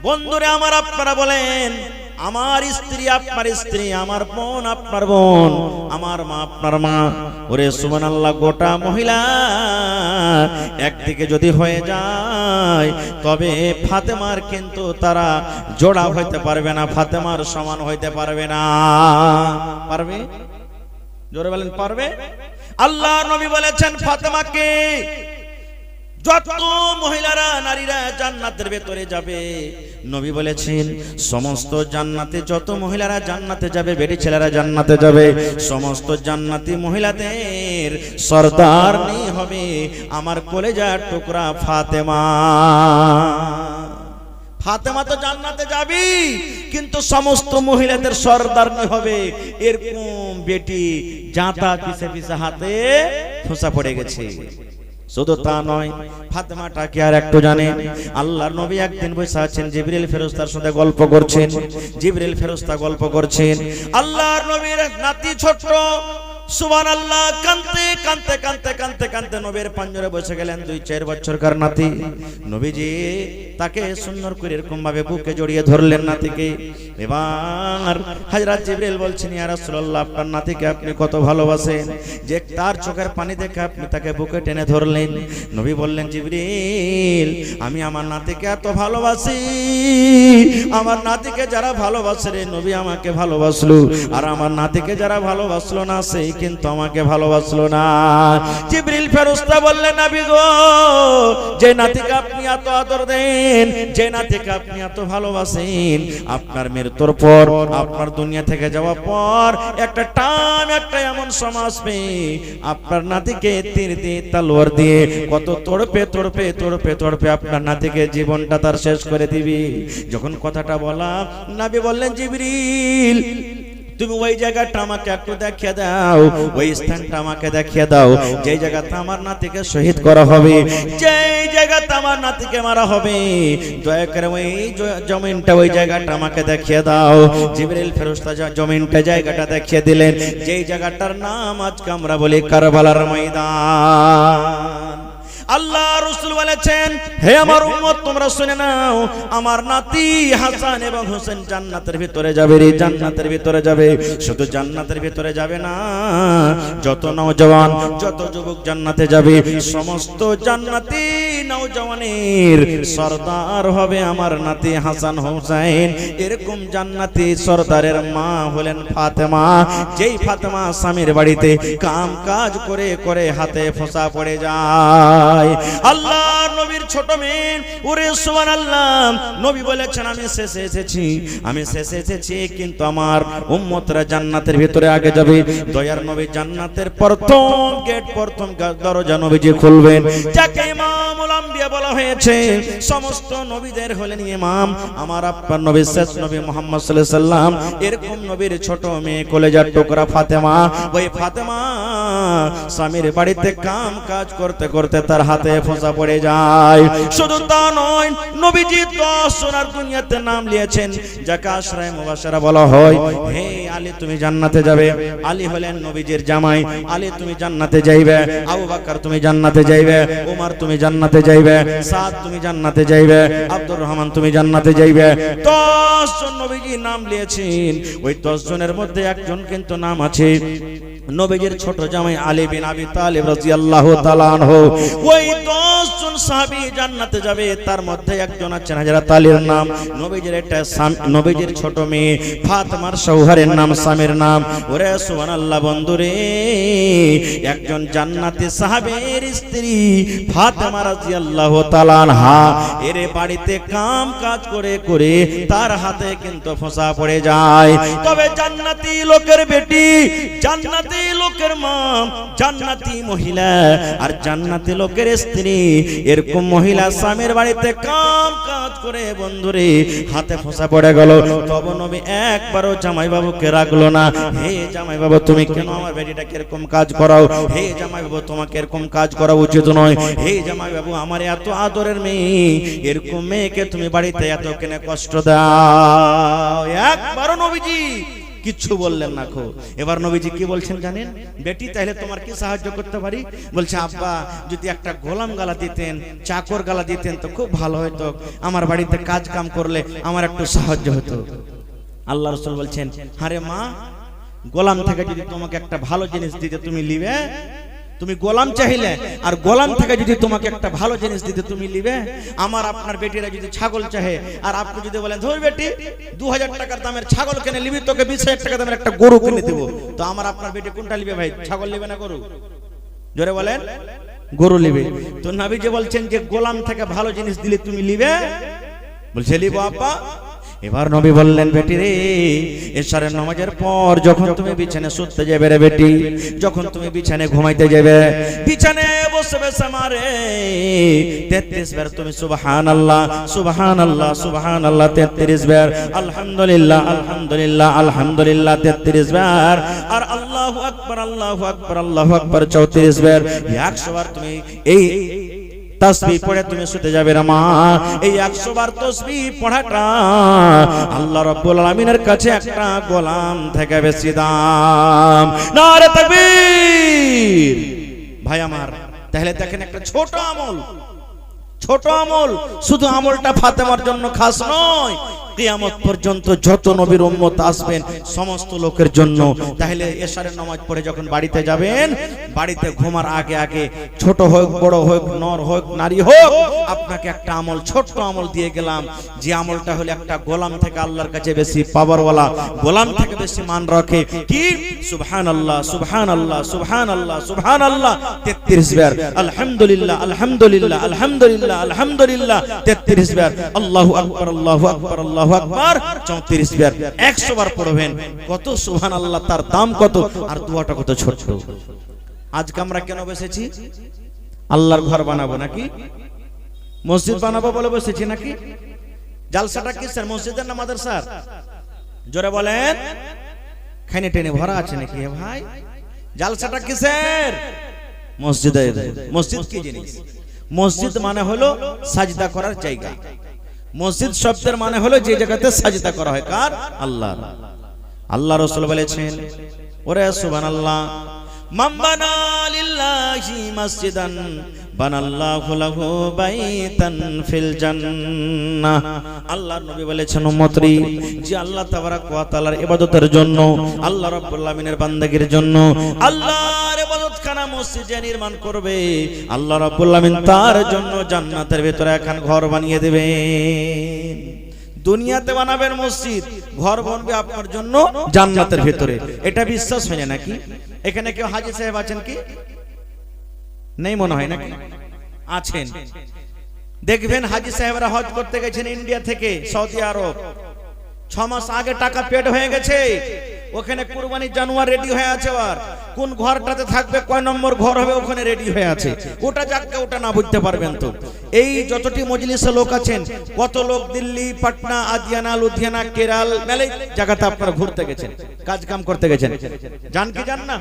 বন্ধুরে আমার আপনারা বলেন আমার স্ত্রী আপনার স্ত্রী, আমার বোন আপনার বোন, আমার মা আপনার মা। ওরে সুবহানাল্লাহ, গোটা মহিলা একদিকে যদি হয়ে যায় তবে ফাতেমার কিন্তু তারা জোড়া হইতে পারবে না, ফাতেমার সমান হইতে পারবে না। পারবে? জোরে বলেন পারবে? আল্লাহ নবী বলেছেন ফাতেমাকে যত মহিলারা নারীরা জান্নাতের ভেতরে যাবে, নবী বলেছেন সমস্ত জান্নাতে যত মহিলারা জান্নাতে যাবে, বেটি ছেলেরা জান্নাতে যাবে, সমস্ত জান্নাতি মহিলাদের সরদারনি হবে আমার কলেজার টুকরা ফাতেমা। ফাতেমা তো জান্নাতে যাবি, কিন্তু সমস্ত মহিলাদের সরদারনি হবে এরকম বেটি জাতা পিছে পিছে হাতে ফোঁসা পড়ে গেছে। শুধু তা নয়, ফাতেমাটা কি আর একটু জানেন? আল্লাহর নবী একদিন বসে আছেন, জিবরিল ফেরেশতার সাথে গল্প করছেন। জিবরিল ফেরেশতা গল্প করছেন, আল্লাহর নবীর নাতি ছোট, সুবহানাল্লাহ, কাঁদতে কাঁদতে কাঁদতে কাঁদতে কাঁদতে নবীর পাঞ্জরে বসে গেলেন 2-4 বছরকার নাতি। নবীজি তাকে সুন্দর করে এরকম ভাবে বুকে জড়িয়ে ধরলেন নাতিকে। এবার হযরত জিবরিল বলছেন, ইয়া রাসূলুল্লাহ, আপনার নাতিকে আপনি কত ভালোবাসেন যে তার চোখের পানি দেখে আপনি তাকে বুকে টেনে ধরলেন। নবী বললেন, জিবরিল, আমি আমার নাতিকে এত ভালোবাসি, আমার নাতিকে যারা ভালোবাসে রে নবী আমাকে ভালোবাসলো, আর আমার নাতিকে যারা ভালোবাসলো না সেই কিন্তু আমাকে ভালোবাসলো না। জিবরিল ফেরেশতা বললেন, নবী গো, যে নাতিকে আপনি এত আদর দেন, যে নাতিকে আপনি এত ভালোবাসেন, আপনার মৃত্যুর পর, আপনার দুনিয়া থেকে যাওয়ার পর একটা টাইম, একটা এমন সময় আসবে আপনার নাতিকে তীর দিয়ে তলোয়ার দিয়ে কত তড়পে তড়পে তড়পে তড়পে আপনার নাতিকে জীবনটা তার শেষ করে দিবি। যখন কথাটা বলা, নবী বললেন, জিবরিল, তুমি ওই জায়গাটা আমাকে একটু দেখিয়ে দাও, ওই স্থানটা আমাকে দেখিয়ে দাও যে জায়গাতে আমার নাতিকে শহীদ করা হবে, যে জায়গাতে আমার নাতিকে মারা হবে, দয়া করে ওই জমিনটা, ওই জায়গাটা আমাকে দেখিয়ে দাও। জিবরিল ফেরেশতা জমিনটা, জায়গাটা দেখিয়ে দিলেন, যেই জায়গাটার নাম আজকে আমরা বলি কারবালার ময়দান। আল্লাহ রাসূল বলেছেন, হে আমার উম্মত, তোমরা শুনে নাও, আমার নাতি হাসান এবং হোসেন জান্নাতের ভিতরে যাবে রে, জান্নাতের ভিতরে যাবে। শুধু জান্নাতের ভিতরে যাবে না, যত নওজওয়ান, যত যুবক জান্নাতে যাবে, সমস্ত জান্নাতি নওজওয়ানের সরদার হবে আমার নাতি হাসান হোসেন। এরকম জান্নাতি সরদারের মা হলেন ফাতেমা, যেই ফাতেমা স্বামীর বাড়িতে কাম কাজ করে করে হাতে ফোঁসা পড়ে যায়। আল্লাহর নবীর ছোট মেয়ে, ওরে সুবহানাল্লাহ, নবী বলেছেন, আমি শেষে এসেছি, আমি শেষে এসেছি, কিন্তু আমার উম্মতরা জান্নাতের ভিতরে আগে যাবে। দয়ার নবী জান্নাতের প্রথম গেট, প্রথম দরজা নবীজি খুলবেন, যাকে ইমামুল আম্বিয়া বলা হয়েছে। সমস্ত নবীদের হলেন ইমাম আমার আপনার নবী, শেষ নবী মুহাম্মদ সাল্লাল্লাহু আলাইহি সাল্লাম। এরকম নবীর ছোট মেয়ে কলেজার টুকরা ফাতেমা, ওই ফাতেমা স্বামীর বাড়িতে কাম কাজ করতে করতে তার হাতে ফোঁসা পড়ে যায়। শুধু তা নয়, নবীজি 10 সোনার দুনিয়াতে নাম নিয়েছেন, যাকে আশরায়ে মুবাশশারা বলা হয়। হে আলী, তুমি জান্নাতে যাবে। আলী হলেন নবীজির জামাই। আলী, তুমি জান্নাতে যাইবে। আবু বকর, তুমি জান্নাতে যাইবে। ওমর, তুমি জান্নাতে যাইবে। সাদ, তুমি জান্নাতে যাইবে। আব্দুর রহমান, তুমি জান্নাতে যাইবে। 10 জন নবীজি নাম নিয়েছেন। ওই 10 জনের মধ্যে একজন কিন্তু নাম আছে নবীজির ছোট জামাই আলী বিন আবি তালিব রাদিয়াল্লাহু তাআলা আনহু। ওই 10 জন সাহাবী জান্নাতে যাবে, তার মধ্যে একজন আছেন হযরত আলীর নাম, নবীজির একটা নবীজির ছোট মেয়ে ফাতেমার শৌহরের নাম, স্বামীর নাম। ওরে সুবহানাল্লাহ বন্ধুরে, একজন জান্নাতি সাহাবীর স্ত্রী ফাতেমা রাদিয়াল্লাহু তাআলা আনহা, এর বাড়িতে কাম কাজ করে করে তার হাতে কিন্তু ফোঁসা পড়ে যায়। তবে জান্নাতি লোকের বেটি, জান্নাতি লোকের মা, জান্নাতি মহিলা আর জান্নাতি লোকের স্ত্রী, এরকম মহিলা স্বামীর বাড়িতে কাম কাজ করে বন্ধুরে হাতে ফোঁসা পড়ে গেল, তবে নবী একবারও জামাই বাবুকে রাখলো না। হে জামাই বাবু, তুমি কেন আমার বেটিটাকে এরকম কাজ করাও? হে জামাই বাবু, তোমাকে এরকম কাজ করা উচিত নয়। হে জামাই বাবু, আমার এত আদরের মেয়ে, এরকম মেয়েকে তুমি বাড়িতে এত কেন কষ্ট দাও? একবারও নবীজি কিচ্ছু বললেন না। খো এবার নবীজি কি বলছেন জানেন? বেটি, তাহলে তোমার কি সাহায্য করতে পারি? বলছে, আব্বা, যদি একটা গোলাম গালা দিতেন, চাকর গালা দিতেন তো খুব ভালো হতো, আমার বাড়িতে কাজ কাম করলে আমার একটু সাহায্য হতো। আল্লাহ রাসূল বলছেন, আরে মা, গোলাম থেকে যদি তোমাকে একটা ভালো জিনিস দিতে তুমি নিবে? তুমি গোলাম চাইলে, আর গোলাম থেকে যদি তোমাকে একটা ভালো জিনিস দিতে তুমি নিবে? আমার আপনার বেটিরা যদি ছাগল চাহে, আর আপনি যদি বলেন, ধর বেটি, 2000 টাকার দামের ছাগল কিনে নিবি, তোকে 20,000 টাকা দামের একটা গরু কিনে দেব, তো আমার আপনার বেটি কোনটা নিবে ভাই? ছাগল নিবে না গরু? জোরে বলেন। গরু নিবে। তো নবীজি বলছেন যে গোলাম থেকে ভালো জিনিস দিলে তুমি নিবে? বলছে নিব আব্বা। এবার নবী বললেন, বেটি রে, এশারের নামাজের পর যখন তুমি বিছানে শুতে যাবে রে বেটি, যখন তুমি বিছানে ঘুমাইতে যাবে, বিছানে বসে বসে মারে 33 বার তুমি সুবহানাল্লাহ সুবহানাল্লাহ সুবহানাল্লাহ 33 বার, আলহামদুলিল্লাহ আলহামদুলিল্লাহ আলহামদুলিল্লাহ 33 বার, আর আল্লাহু আকবার আল্লাহু আকবার আল্লাহু আকবার 34 বার, 100 বার তুমি এই তাসবিহ পড়ে তুমি শুতে যাবে রে মা। এই 100 বার তাসবিহ পড়াটা আল্লাহ রাব্বুল আলামিনের কাছে একটা গোলাম থেকে বেশি দাম। নারে তাকবীর। ভাই আমার, তাহলে দেখেন একটা ছোট আমল, ছোট আমল, শুধু আমলটা ফাতেমার জন্য খাস নয়, কিয়ামত পর্যন্ত যত নবীর উম্মত আসবেন সমস্ত লোকের জন্য। তাহলে এশারের নামাজ পড়ে যখন বাড়িতে যাবেন, বাড়িতে ঘুমার আগে আগে ছোট হোক বড় হোক নর হোক নারী হোক, আপনাকে একটা আমল, ছোট্ট আমল দিয়ে গেলাম, যে আমলটা হলো একটা গোলাম থেকে আল্লাহর কাছে বেশি পাওয়ারওয়ালা, গোলাম থেকে বেশি মান রাখে। কি? সুবহানাল্লাহ সুবহানাল্লাহ সুবহানাল্লাহ সুবহানাল্লাহ 33 বার, আলহামদুলিল্লাহ আলহামদুলিল্লাহ আলহামদুলিল্লাহ আলহামদুলিল্লাহ 33 বার, আল্লাহু আকবার আল্লাহু আকবার আল্লাহু আকবার 34 বার, 100 বার পড়বেন। কত সুবহানাল্লাহ, তার দাম কত, আর দোয়াটা কত ছোট। আজকে আমরা কেন বসেছি? আল্লাহর ঘর বানাবো নাকি মসজিদ বানাবো বলে বসেছি নাকি? জালসাটা কিসের, মসজিদের না মাদ্রাসার? জোরে বলেন। খাইনে টেনে ভরা আছে নাকি ভাই? জালসাটা কিসের? মসজিদের। মসজিদ কি জিনিস? মসজিদ মানে হলো সাজদা করার জায়গা। মসজিদ শব্দের মানে হলো যে জায়গাতে সাজদা করা হয়। কার? আল্লাহ। আল্লাহ রাসূল বলেছেন, ওরে সুবহানাল্লাহ, মান বানা লিল্লাহি মাসজিদান বানাল্লাহু লাহু বাইতান ফিল জান্নাহ। আল্লাহর নবী বলেছেন, উম্মতরি, যে আল্লাহ তাবারক ওয়া তাআলার ইবাদতের জন্য, আল্লাহ রাব্বুল আলামিনের বান্দাগির জন্য আল্লাহর ইবাদতখানা মসজিদে নির্মাণ করবে, আল্লাহ রাব্বুল আলামিন তার জন্য জান্নাতের ভিতরে একখান ঘর বানিয়ে দেবেন। দুনিয়াতে বানাবেন মসজিদ, ঘর বানাবে আপনার জন্য জান্নাতের ভিতরে। এটা বিশ্বাস হয় না নাকি? এখানে কেউ হাজী সাহেব আছেন কি? নেই মনে হয় নাকি? আছেন। দেখবেন হাজী সাহেবরা হজ করতে গেছেন ইন্ডিয়া থেকে সৌদি আরব, 6 মাস আগে টাকা পেড হয়ে গেছে, ওখানে কুরবানির জানোয়ার রেডি হয়ে আছে, আর কোন ঘরটাতে থাকবে, কয় নম্বর ঘর হবে ওখানে রেডি হয়ে আছে। ওটা যাকে ওটা না বুঝতে পারবেন তো। এই যতটি মজলিসে লোক আছেন, কত লোক দিল্লি, পাটনা, আদিয়ানা, লুধিয়ানা, কেরাল, মেলে জায়গাতে আপনারা ঘুরতে গেছেন, কাজ কাম করতে গেছেন, জান কি জান না?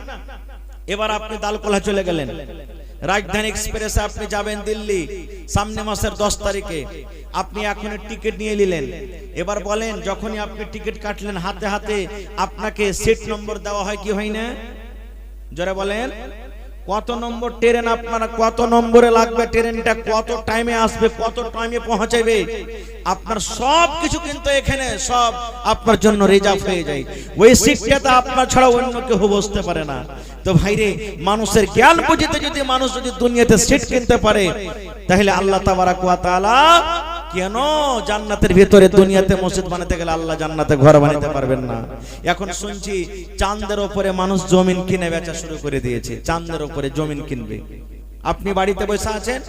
এবার আপনি দালকোলা চলে গেলেন, রাজধানী এক্সপ্রেসে আপনি যাবেন দিল্লি, সামনে মাসের 10 তারিখে। আপনি এখন টিকিট নিয়ে নিলেন। এবার বলেন, যখনই আপনি টিকিট কাটলেন, হাতে হাতে আপনাকে সিট নম্বর দেওয়া হয় কি হয় না? জোরে বলেন। কত নম্বর ট্রেন আপনারা, কত নম্বরে লাগবে ট্রেনটা, কত টাইমে আসবে, কত টাইমে পৌঁছাবে, আপনার সব কিছু কিন্তু এখানে সব আপনার জন্য রিজার্ভ হয়ে যায়। ওই সিটটাতে আপনার ছাড়া অন্য কেউ বসতে পারে না। তো ভাইরে, মানুষের জ্ঞান বুঝিতে যদি মানুষ যদি দুনিয়াতে সিট কিনতে পারে, তাহলে আল্লাহ তাবারক ওয়া তাআলা কেন জান্নাতের ভিতরে দুনিয়াতে মসজিদ বানাতে গেলে আল্লাহ জান্নাতে ঘর বানাতে পারবেন না? এখন শুনছি চাঁদের উপরে মানুষ জমিন কিনে বেচা শুরু করে দিয়েছে, চাঁদের উপরে জমিন কিনবে। আপনি বাড়িতে বসে আছেন,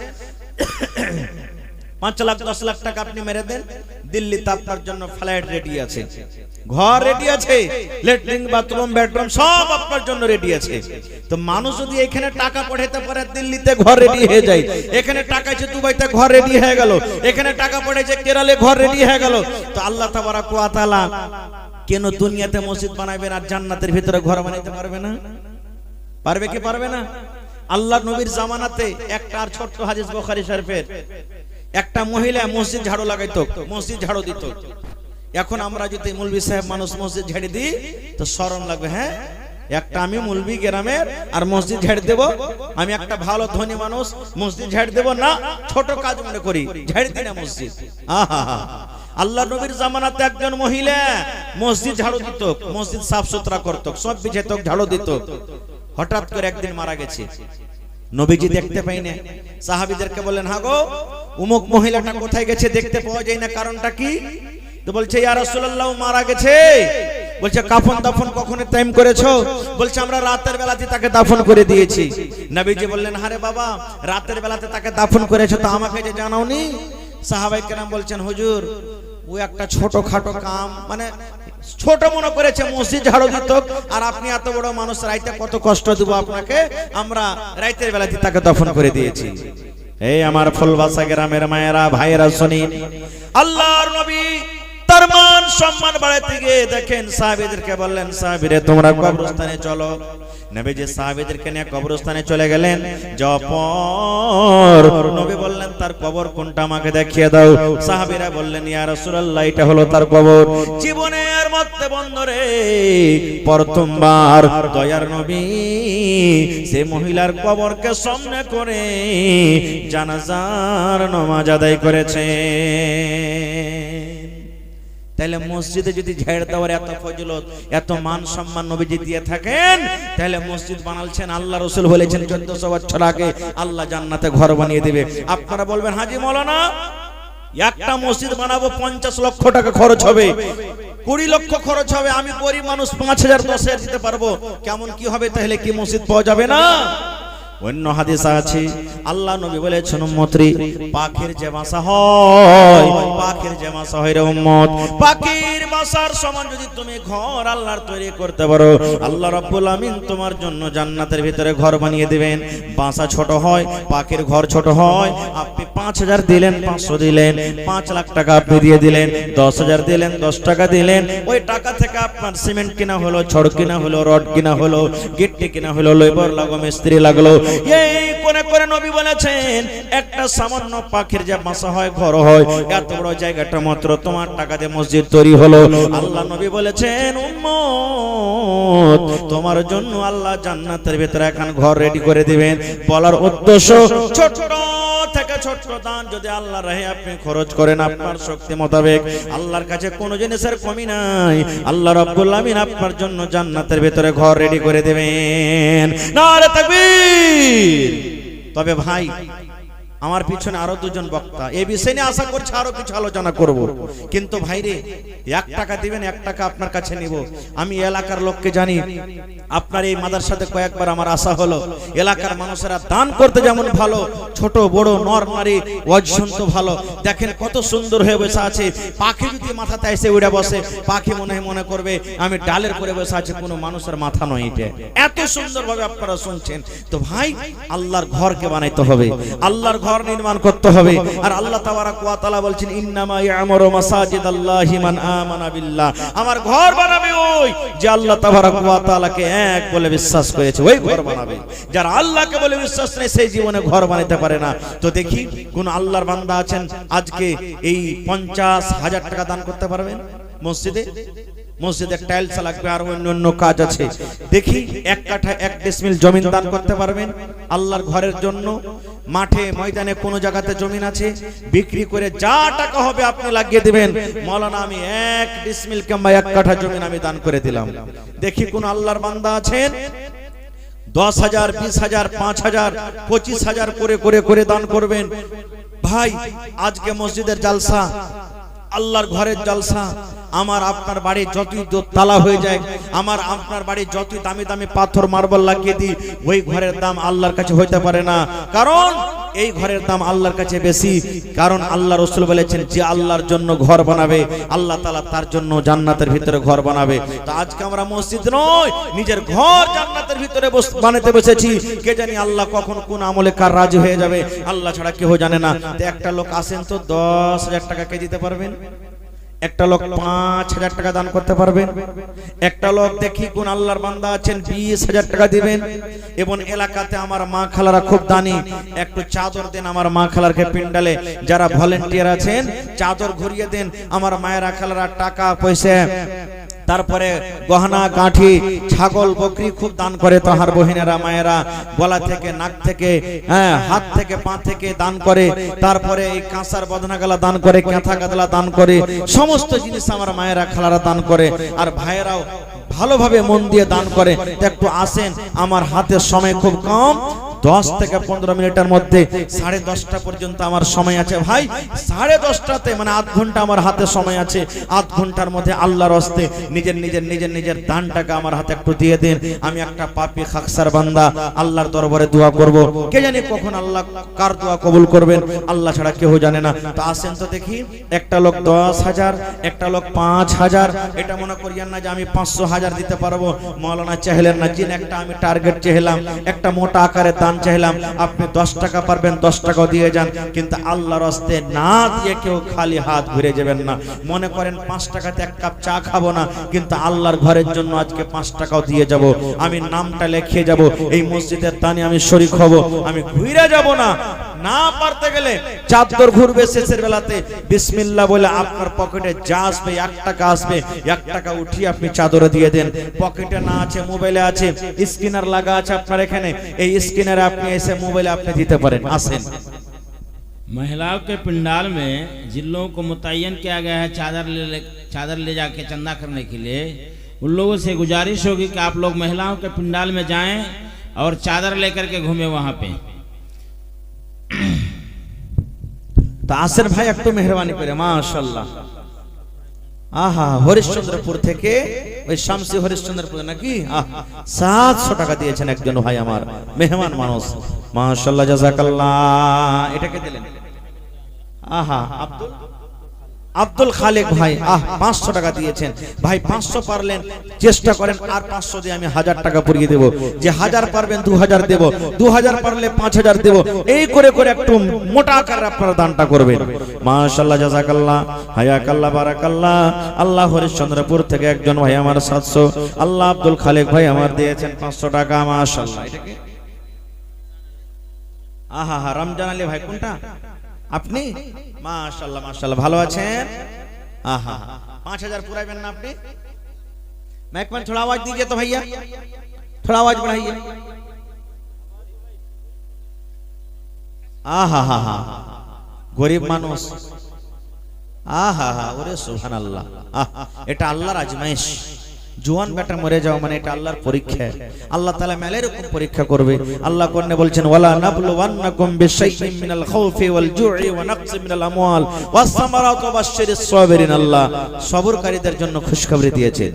5 লাখ 10 লাখ টাকা আপনি মেরে দেন, দিল্লিতে আপনার জন্য ফ্ল্যাট রেডি আছে, ঘর রেডি আছে, ল্যাট্রিন বাথরুম বেডরুম সব আপনার জন্য রেডি আছে। তো মানুষ যদি এখানে টাকা পাঠাতে পারে, দিল্লিতে ঘর রেডি হয়ে যায়, এখানে টাকা আছে দুবাইতে ঘর রেডি হয়ে গেল, এখানে টাকা পাঠাইছে কেরালে ঘর রেডি হয়ে গেল, তো আল্লাহ তাবারক ওয়া তাআলা কেন দুনিয়াতে মসজিদ বানাবেন আর জান্নাতের ভিতরে ঘর বানাইতে পারবে না? পারবে কি পারবে না? আল্লাহ নবীর জামানাতে একটা আর ছোট্ট হাদিস বুখারী শরীফের, একটা মহিলা মসজিদ ঝাড়ু লাগাইতো, মসজিদ ঝাড়ু দিত। এখন আমরা যদি মৌলভী সাহেব মানুষ মসজিদ ঝাড়ি দিই তো শরম লাগবে। হ্যাঁ, একটা আমি মৌলভী গ্রামের আর মসজিদ ঝাড়ি দেব, আমি একটা ভালো ধনী মানুষ মসজিদ ঝাড়ি দেব না, ছোট কাজ মনে করি, ঝাড়ি দিই না মসজিদ। আহা, আল্লাহ নবীর জামানাতে একজন মহিলা মসজিদ ঝাড়ু দিত, মসজিদ সাফ সুতরা করত, সব বিছাইত, ঝাড়ু দিত। হঠাৎ করে একদিন মারা গেছে, নবীজি দেখতে পাই না, সাহাবীদেরকে বললেন, হ্যাঁ গো, উমুক মহিলাটা কোথায় গেছে, দেখতে পাওয়া যায় না, কারণটা কি? তো বলছে, ইয়া রাসূলুল্লাহ, মারা গেছে। বলছে কাফন দাফন কখন টাইম করেছো? বলছে আমরা রাতের বেলাতে তাকে দাফন করে দিয়েছি। নবীজি বললেন আরে বাবা, রাতের বেলাতে তাকে দাফন করেছো তো আমাকে যে জানাওনি? সাহাবায়ে কেরাম বলছেন হুজুর ও একটা ছোটখাটো কাম, মানে ছোট মনে করেছে মসজিদ ঝাড়ু দিত, আর আপনি এত বড় মানুষ, রাইতে কত কষ্ট দেব আপনাকে, আমরা রাতের বেলাতে তাকে দাফন করে দিয়েছি। এই আমার ফুলবাসা গ্রামের মায়েরা ভাইয়েরা শুনিন, আল্লাহর নবী তার মান সম্মান বাড়াতে গিয়ে দেখেন সাহাবীদেরকে বললেন সাহাবীরা তোমরা কবরস্থানে চলো। নবীজি সাহাবীদেরকে নিয়ে কবরস্থানে চলে গেলেন। যাওয়ার নবী বললেন তার কবর কোনটা আমাকে দেখিয়ে দাও। সাহাবীরা বললেন ইয়া রাসূলুল্লাহ এটা হলো তার কবর। জীবনের মধ্যে বন্ধরে প্রথমবার দয়ার নবী সে মহিলার কবরকে সামনে করে জানাজার নামাজ আদায় করেছে। তাহলে মসজিদে যদি ঝাড় দেওয়ার এত ফজিলত, এত মান সম্মান নবীজি দিয়ে থাকেন, তাহলে মসজিদ বানালছেন আল্লাহ রাসূল বলেছেন 1400 বছর আগে আল্লাহ জান্নাতে ঘর বানিয়ে দিবে। আপনারা বলবেন হাজী মাওলানা একটা মসজিদ বানাবো 50 লক্ষ টাকা খরচ হবে, 20 লক্ষ খরচ হবে, আমি গরিব মানুষ 5000 10,000 দিতে পারবো, কেমন কি হবে? তাহলে কি মসজিদ পাওয়া যাবে না? অন্য হাদিস আছে আল্লাহ নবী বলেছেন উম্মতরি পাখির যে বাসা হয়, পাখির যে বাসা হয় রে উম্মত, পাখির বাসার সমান যদি তুমি ঘর আল্লাহর তৈরি করতে পারো, আল্লাহ রাব্বুল আমিন তোমার জন্য জান্নাতের ভিতরে ঘর বানিয়ে দিবেন। বাসা ছোট হয়, পাখির ঘর ছোট হয়, আপনি 5000 দিলেন, 500 দিলেন, 5 লাখ টাকা আপনি দিয়ে দিলেন, 10,000 দিলেন, 10 টাকা দিলেন, ওই টাকা থেকে আপনার সিমেন্ট কিনা হলো, ছড় কিনা হলো, রড কিনা হলো, গিট্টি কিনা হলো, লেবার লাগলো, মিস্ত্রি লাগলো। এই কোনে কোনে নবী বলেছেন একটা সামান্য পাখির যে বাসা হয়, ঘর হয়, এত বড় জায়গাটা মাত্র তোমার টাকা দিয়ে মসজিদ তৈরি হলো। আল্লাহ নবী বলেছেন উম্মত তোমার জন্য আল্লাহ জান্নাতের ভিতরে এখন ঘর রেডি করে দিবেন। বলার উদ্দেশ্য ছোট থেকে ছোট দান যদি আল্লাহ রাহে আপনি খরচ করেন আপনার শক্তি মোতাবেক, আল্লাহর কাছে কোনো জিনিসের কমি নাই, আল্লাহ রাব্বুল আমিন আপনার জন্য জান্নাতের ভিতরে ঘর রেডি করে দেবেন। নারে তাকবীর। তবে ভাই আমার পিছনে আরো দুজন বক্তা এই বিষয় নিয়ে আশা করছে আরো কিছু আলোচনা করব, কিন্তু ভাইরে 1 টাকা দিবেন, 1 টাকা আপনার কাছে নিব। আমি এলাকার লোককে জানি, আপনার এই মাদ্রাসাতে কয়েকবার আমার আশা হলো, এলাকার মানুষেরা দান করতে যেমন ভালো, ছোট বড় নর নারী ওয়াজশন্ত ভালো। দেখেন কত সুন্দর হয়ে বসে আছে, পাখি যদি মাথাতে এসে উড়ে বসে, পাখি মনে করবে আমি ডালের করে বসে আছে, কোনো মানুষের মাথা নয় এটা। এত সুন্দরভাবে আপনারা শুনছেন। তো ভাই আল্লাহর ঘরকে বানাইতে হবে, আল্লাহর ঘর নির্মাণ করতে হবে। আর আল্লাহ তাবারাক ওয়া তাআলা বলছেন ইন্নামা ইয়ামুরু মাসাজিদাল্লাহি মান আমানা বিল্লাহ, আমার ঘর বানাবে ওই যে আল্লাহ তাবারাক ওয়া তাআলাকে এক বলে বিশ্বাস করেছে, ওই ঘর বানাবে। যারা আল্লাহকে বলে বিশ্বাস নেই সেই জীবনে ঘর বানাতে পারে না। তো দেখি কোন আল্লাহর বান্দা আছেন আজকে এই 50,000 টাকা দান করতে পারবেন মসজিদে? মসজিদে টাইলস লাগবে আর অন্য কাজ আছে, দেখি 1 কাঠা 1 ডিসমিল জমিন দান করতে পারবেন আল্লাহর ঘরের জন্য? মাঠে ময়দানে কোন জায়গাতে জমিন আছে, বিক্রি করে যা টাকা হবে আপনি লাগিয়ে দিবেন, মাওলানা আমি 1 ডিসমিল কিংবা 1 কাঠা জমিন আমি দান করে দিলাম। দেখি কোন আল্লাহর বান্দা আছেন 10,000 20,000 5,000 25,000 করে দান করবেন। ভাই আজকে মসজিদের জালসা, আল্লাহর ঘরের জালসা, আমার আপনার বাড়ি যতই তালা হয়ে যায়, আমার আপনার বাড়ি যতই দামি দামি পাথর মার্বেল লাগিয়ে দিই, ওই ঘরের দাম আল্লাহর কাছে হইতে পারে না। কারণ এই ঘরের দাম আল্লাহর কাছে বেশি। কারণ আল্লাহ রাসূল বলেছেন যে আল্লাহর জন্য ঘর বানাবে আল্লাহ তাআলা তার জন্য জান্নাতের ভিতরে ঘর বানাবে। তো আজকে আমরা মসজিদ নয় নিজের ঘর জান্নাতের ভিতরে বানাতে বসেছি। কে জানি আল্লাহ কখন কোন আমলে কার রাজি হয়ে যাবে, আল্লাহ ছাড়া কেউ জানে না। তো একটা লোক আসেন তো 10,000 টাকা কে দিতে পারবেন? একটা লোক 5,000 টাকা দান করতে পারবেন? একটা লোক দেখি কোন আল্লাহর বান্দা আছেন 20,000 টাকা দিবেন। এবং এলাকাতে আমার মা খালারা খুব দানি, একটু চাদর দেন আমার মা খালারকে পিন্ডালে, যারা ভলেন্টিয়ার আছেন চাদর ঘুরিয়ে দেন আমার মায়েরা খালারা, টাকা পয়সা তারপরে গহনা গাঁঠি ছাগল বকরি খুব দান করে তাহার বহিনেরা মায়েরা, গলা থেকে নাক থেকে হাত থেকে পা থেকে দান করে। তারপরে এই কাঁসার বদনা গালা দান করে, কাঁথা গাদলা দান করে, সমস্ত জিনিস আমার মায়েরা খালারা দান করে। আর ভাইয়েরাও ভালোভাবে মন দিয়ে দান করে। একটু আসেন, আমার হাতের সময় খুব কম, 10 থেকে 15 মিনিটের মধ্যে 10:30 পর্যন্ত আমার সময় আছে ভাই। 10:30টাতে মানে আধ ঘন্টা আমার হাতে সময় আছে। আধ ঘন্টার মধ্যে আল্লাহর হস্তে নিজের দানটাকে আমার হাতে একটু দিয়ে দেন। আমি একটা পাপী খাকসার বান্দা, আল্লাহর দরবারে দোয়া করব। কে জানি কখন আল্লাহ কার দোয়া কবুল করবেন, আল্লাহ ছাড়া কেউ জানে না। তো আসেন তো দেখি, একটা লোক 10,000, একটা লোক 5,000। এটা মনে করিয়েন না যে আমি 500,000 দিতে পারবো। মাওলানা চাইলেন না, জিন একটা আমি টার্গেট চাইলাম, একটা মোটা আকারের দান চাইলাম। আপনি 10 টাকা পারবেন 10 টাকাও দিয়ে যান, কিন্তু আল্লাহর হস্তে না দিয়ে কেউ খালি হাত ঘুরে যাবেন না। মনে করেন 5 টাকাতে এক কাপ চা খাবো না, কিন্তু আল্লাহর ঘরের জন্য আজকে 5 টাকাও দিয়ে যাব। আমি নামটা লিখে যাব, এই মসজিদের দানে আমি শরীক হব। আমি ঘুরে যাব না। না পারতে গেলে চাদর ঘুরবে শেষের বেলাতে, বিসমিল্লাহ বলে আপনার পকেটে যা আসবে 1 টাকা আসবে, 1 টাকা উঠিয়ে আপনি চাদরে দিয়ে দেন। পকেটে না আছে, মোবাইলে আছে, স্ক্যানার লাগা আছে আপনার এখানে, এই স্ক্যানারে আপনি এসে মোবাইলে আপনি দিতে পারেন। আসেন। महिलाओं के पंडाल में जिन लोगों को मुतय्यन किया गया है चादर ले जाके चंदा करने के लिए, उन लोगों से गुजारिश होगी कि आप लोग महिलाओं के पंडाल में जाएं और चादर लेकर के घूमें वहां पे। तो आसिर भाई একটু মেহেরবানি করে, মাশাআল্লাহ। আহা, হরিশ্চন্দ্রপুর থেকে, ওই শামসি হরিশ্চন্দ্রপুর নাকি, 700 টাকা দিয়েছেন একজন ভাই আমার, মেহমান মানুষ, মাশাআল্লাহ, জাযাকাল্লাহ। এটাকে দিলেন আহা আব্দুল খালেক ভাই, 500 টাকা দিয়েছেন ভাই। 500 পারলেন, চেষ্টা করেন আর 500 দিয়ে আমি 1000 টাকা পুরিয়ে দেব। যে 1000 পারবেন 2000 দেব, 2000 পারলে 5000 দেব। এই করে করে একটু মোটা আকারে আপনারা দানটা করবেন। মাশাআল্লাহ, জাযাকাল্লাহ, হায়াকাল্লাহ, বারাকাল্লাহ। আল্লাহ হরিশ্চন্দ্রপুর থেকে একজন ভাই আমার 700, আল্লাহ আব্দুল খালেক ভাই আমার দিয়েছেন 500 টাকা, মাশাআল্লাহ। এটাকে আহা, রমজান আলী ভাই কোনটা আপনি? মাশাআল্লাহ, মাশাআল্লাহ, ভালো আছেন? আহা, 5000 পুরাইবেন না আপনি? माइक में थोड़ा आवाज दीजिए तो भैया, थोड़ा आवाज बढ़ाइए। आहा हा हा, गरीब मानुष, आहा हा, ओरे सुबहानाल्लाह। এটা আল্লাহর আজমাইশ। জওয়ান বেটা মরে যাও মানে এটা আল্লাহর পরীক্ষা। আল্লাহ তাআলা মেলে এরকম পরীক্ষা করবে। আল্লাহ কোরআনে বলছেন, ওয়ালা নাবলুওয়ান্নাকুম বিশাইইন মিনাল খাউফি ওয়াল জু'i ওয়া নাকসিম মিনাল আমওয়াল ওয়াস সামারাত ওয়া বাশশিরিস সাবিরিন। আল্লাহ সবরকারীদের জন্য খুশখবরি দিয়েছেন।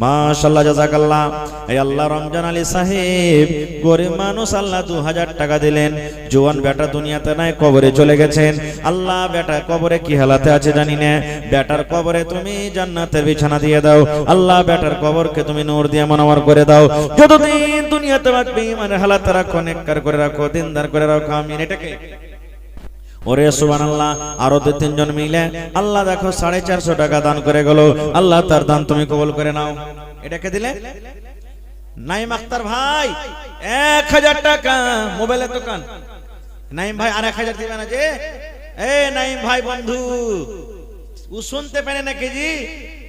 মাশাআল্লাহ, জাযাকাল্লাহ। এই আল্লাহ রমজান আলী সাহেব গরিব মানুষ, আল্লাহ 2000 টাকা দিলেন। জওয়ান বেটা দুনিয়াতে নাই, কবরে চলে গেছেন। আল্লাহ বেটা কবরে কি হালাতে আছে জানি না, বেটার কবরে তুমি জান্নাতের বিছানা দিয়ে দাও। আল্লাহ বেটার কবরকে তুমি নূর দিয়ে মনোয়ার করে দাও। যতদিন দুনিয়াতে থাকবে ইমানের হালাতে রাখো, নেককার করে রাখো, দিনদার করে রাখো, আমিন। এটাকে ওরে সুবহানাল্লাহ। আরো 2-3 জন মিলে আল্লাহ দেখো 450 টাকা দান করে গেল। আল্লাহ তার দান তুমি কবুল করে নাও। এটাকে দিলে নাইম আক্তার ভাই 1000 টাকা, মোবাইলের দোকান। নাইম ভাই আর 1000 দিবেন না যে? এ নাইম ভাই বন্ধু, ও শুনতে পারে না কি জি?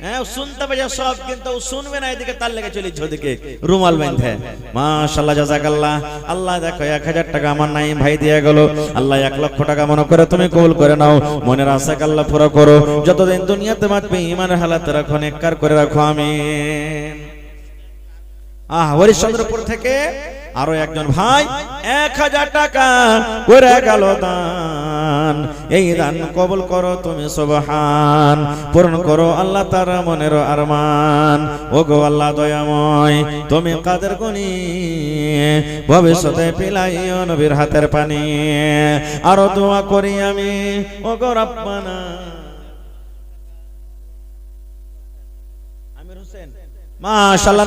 হ্যাঁ, শুনতে পারে সব, কিন্তু ও শুনবে না। এদিকে তার লেগে চলিছ, ওদিকে রুমাল বেঁধে। মাশাআল্লাহ, জাযাকাল্লাহ। আল্লাহ দেখো 1000 টাকা আমার নাইম ভাই দিয়ে গেল। আল্লাহ 1 লক্ষ টাকা মনে করে তুমি কবুল করে নাও। মনের আশাকে আল্লাহ পুরো করো। যতদিন দুনিয়াতে বাঁচবে ইমানের হালাতে রাখো, নেককার করে রাখো, আমিন। হরিশ্চন্দ্রপুর থেকে আরো একজন ভাই 1000 টাকা করে গেল দান। এই দান কবুল করো তুমি, সুবহান। পূরণ করো আল্লাহ তার মনের আরমান। ওগো আল্লাহ দয়াময়, তুমি কাদের গুনি, ভবিষ্যতে পিলাইও নবীর হাতের পানি। আরো দোয়া করি আমি, ওগো রব্বানা। আমির হোসেন, মাশাআল্লাহ।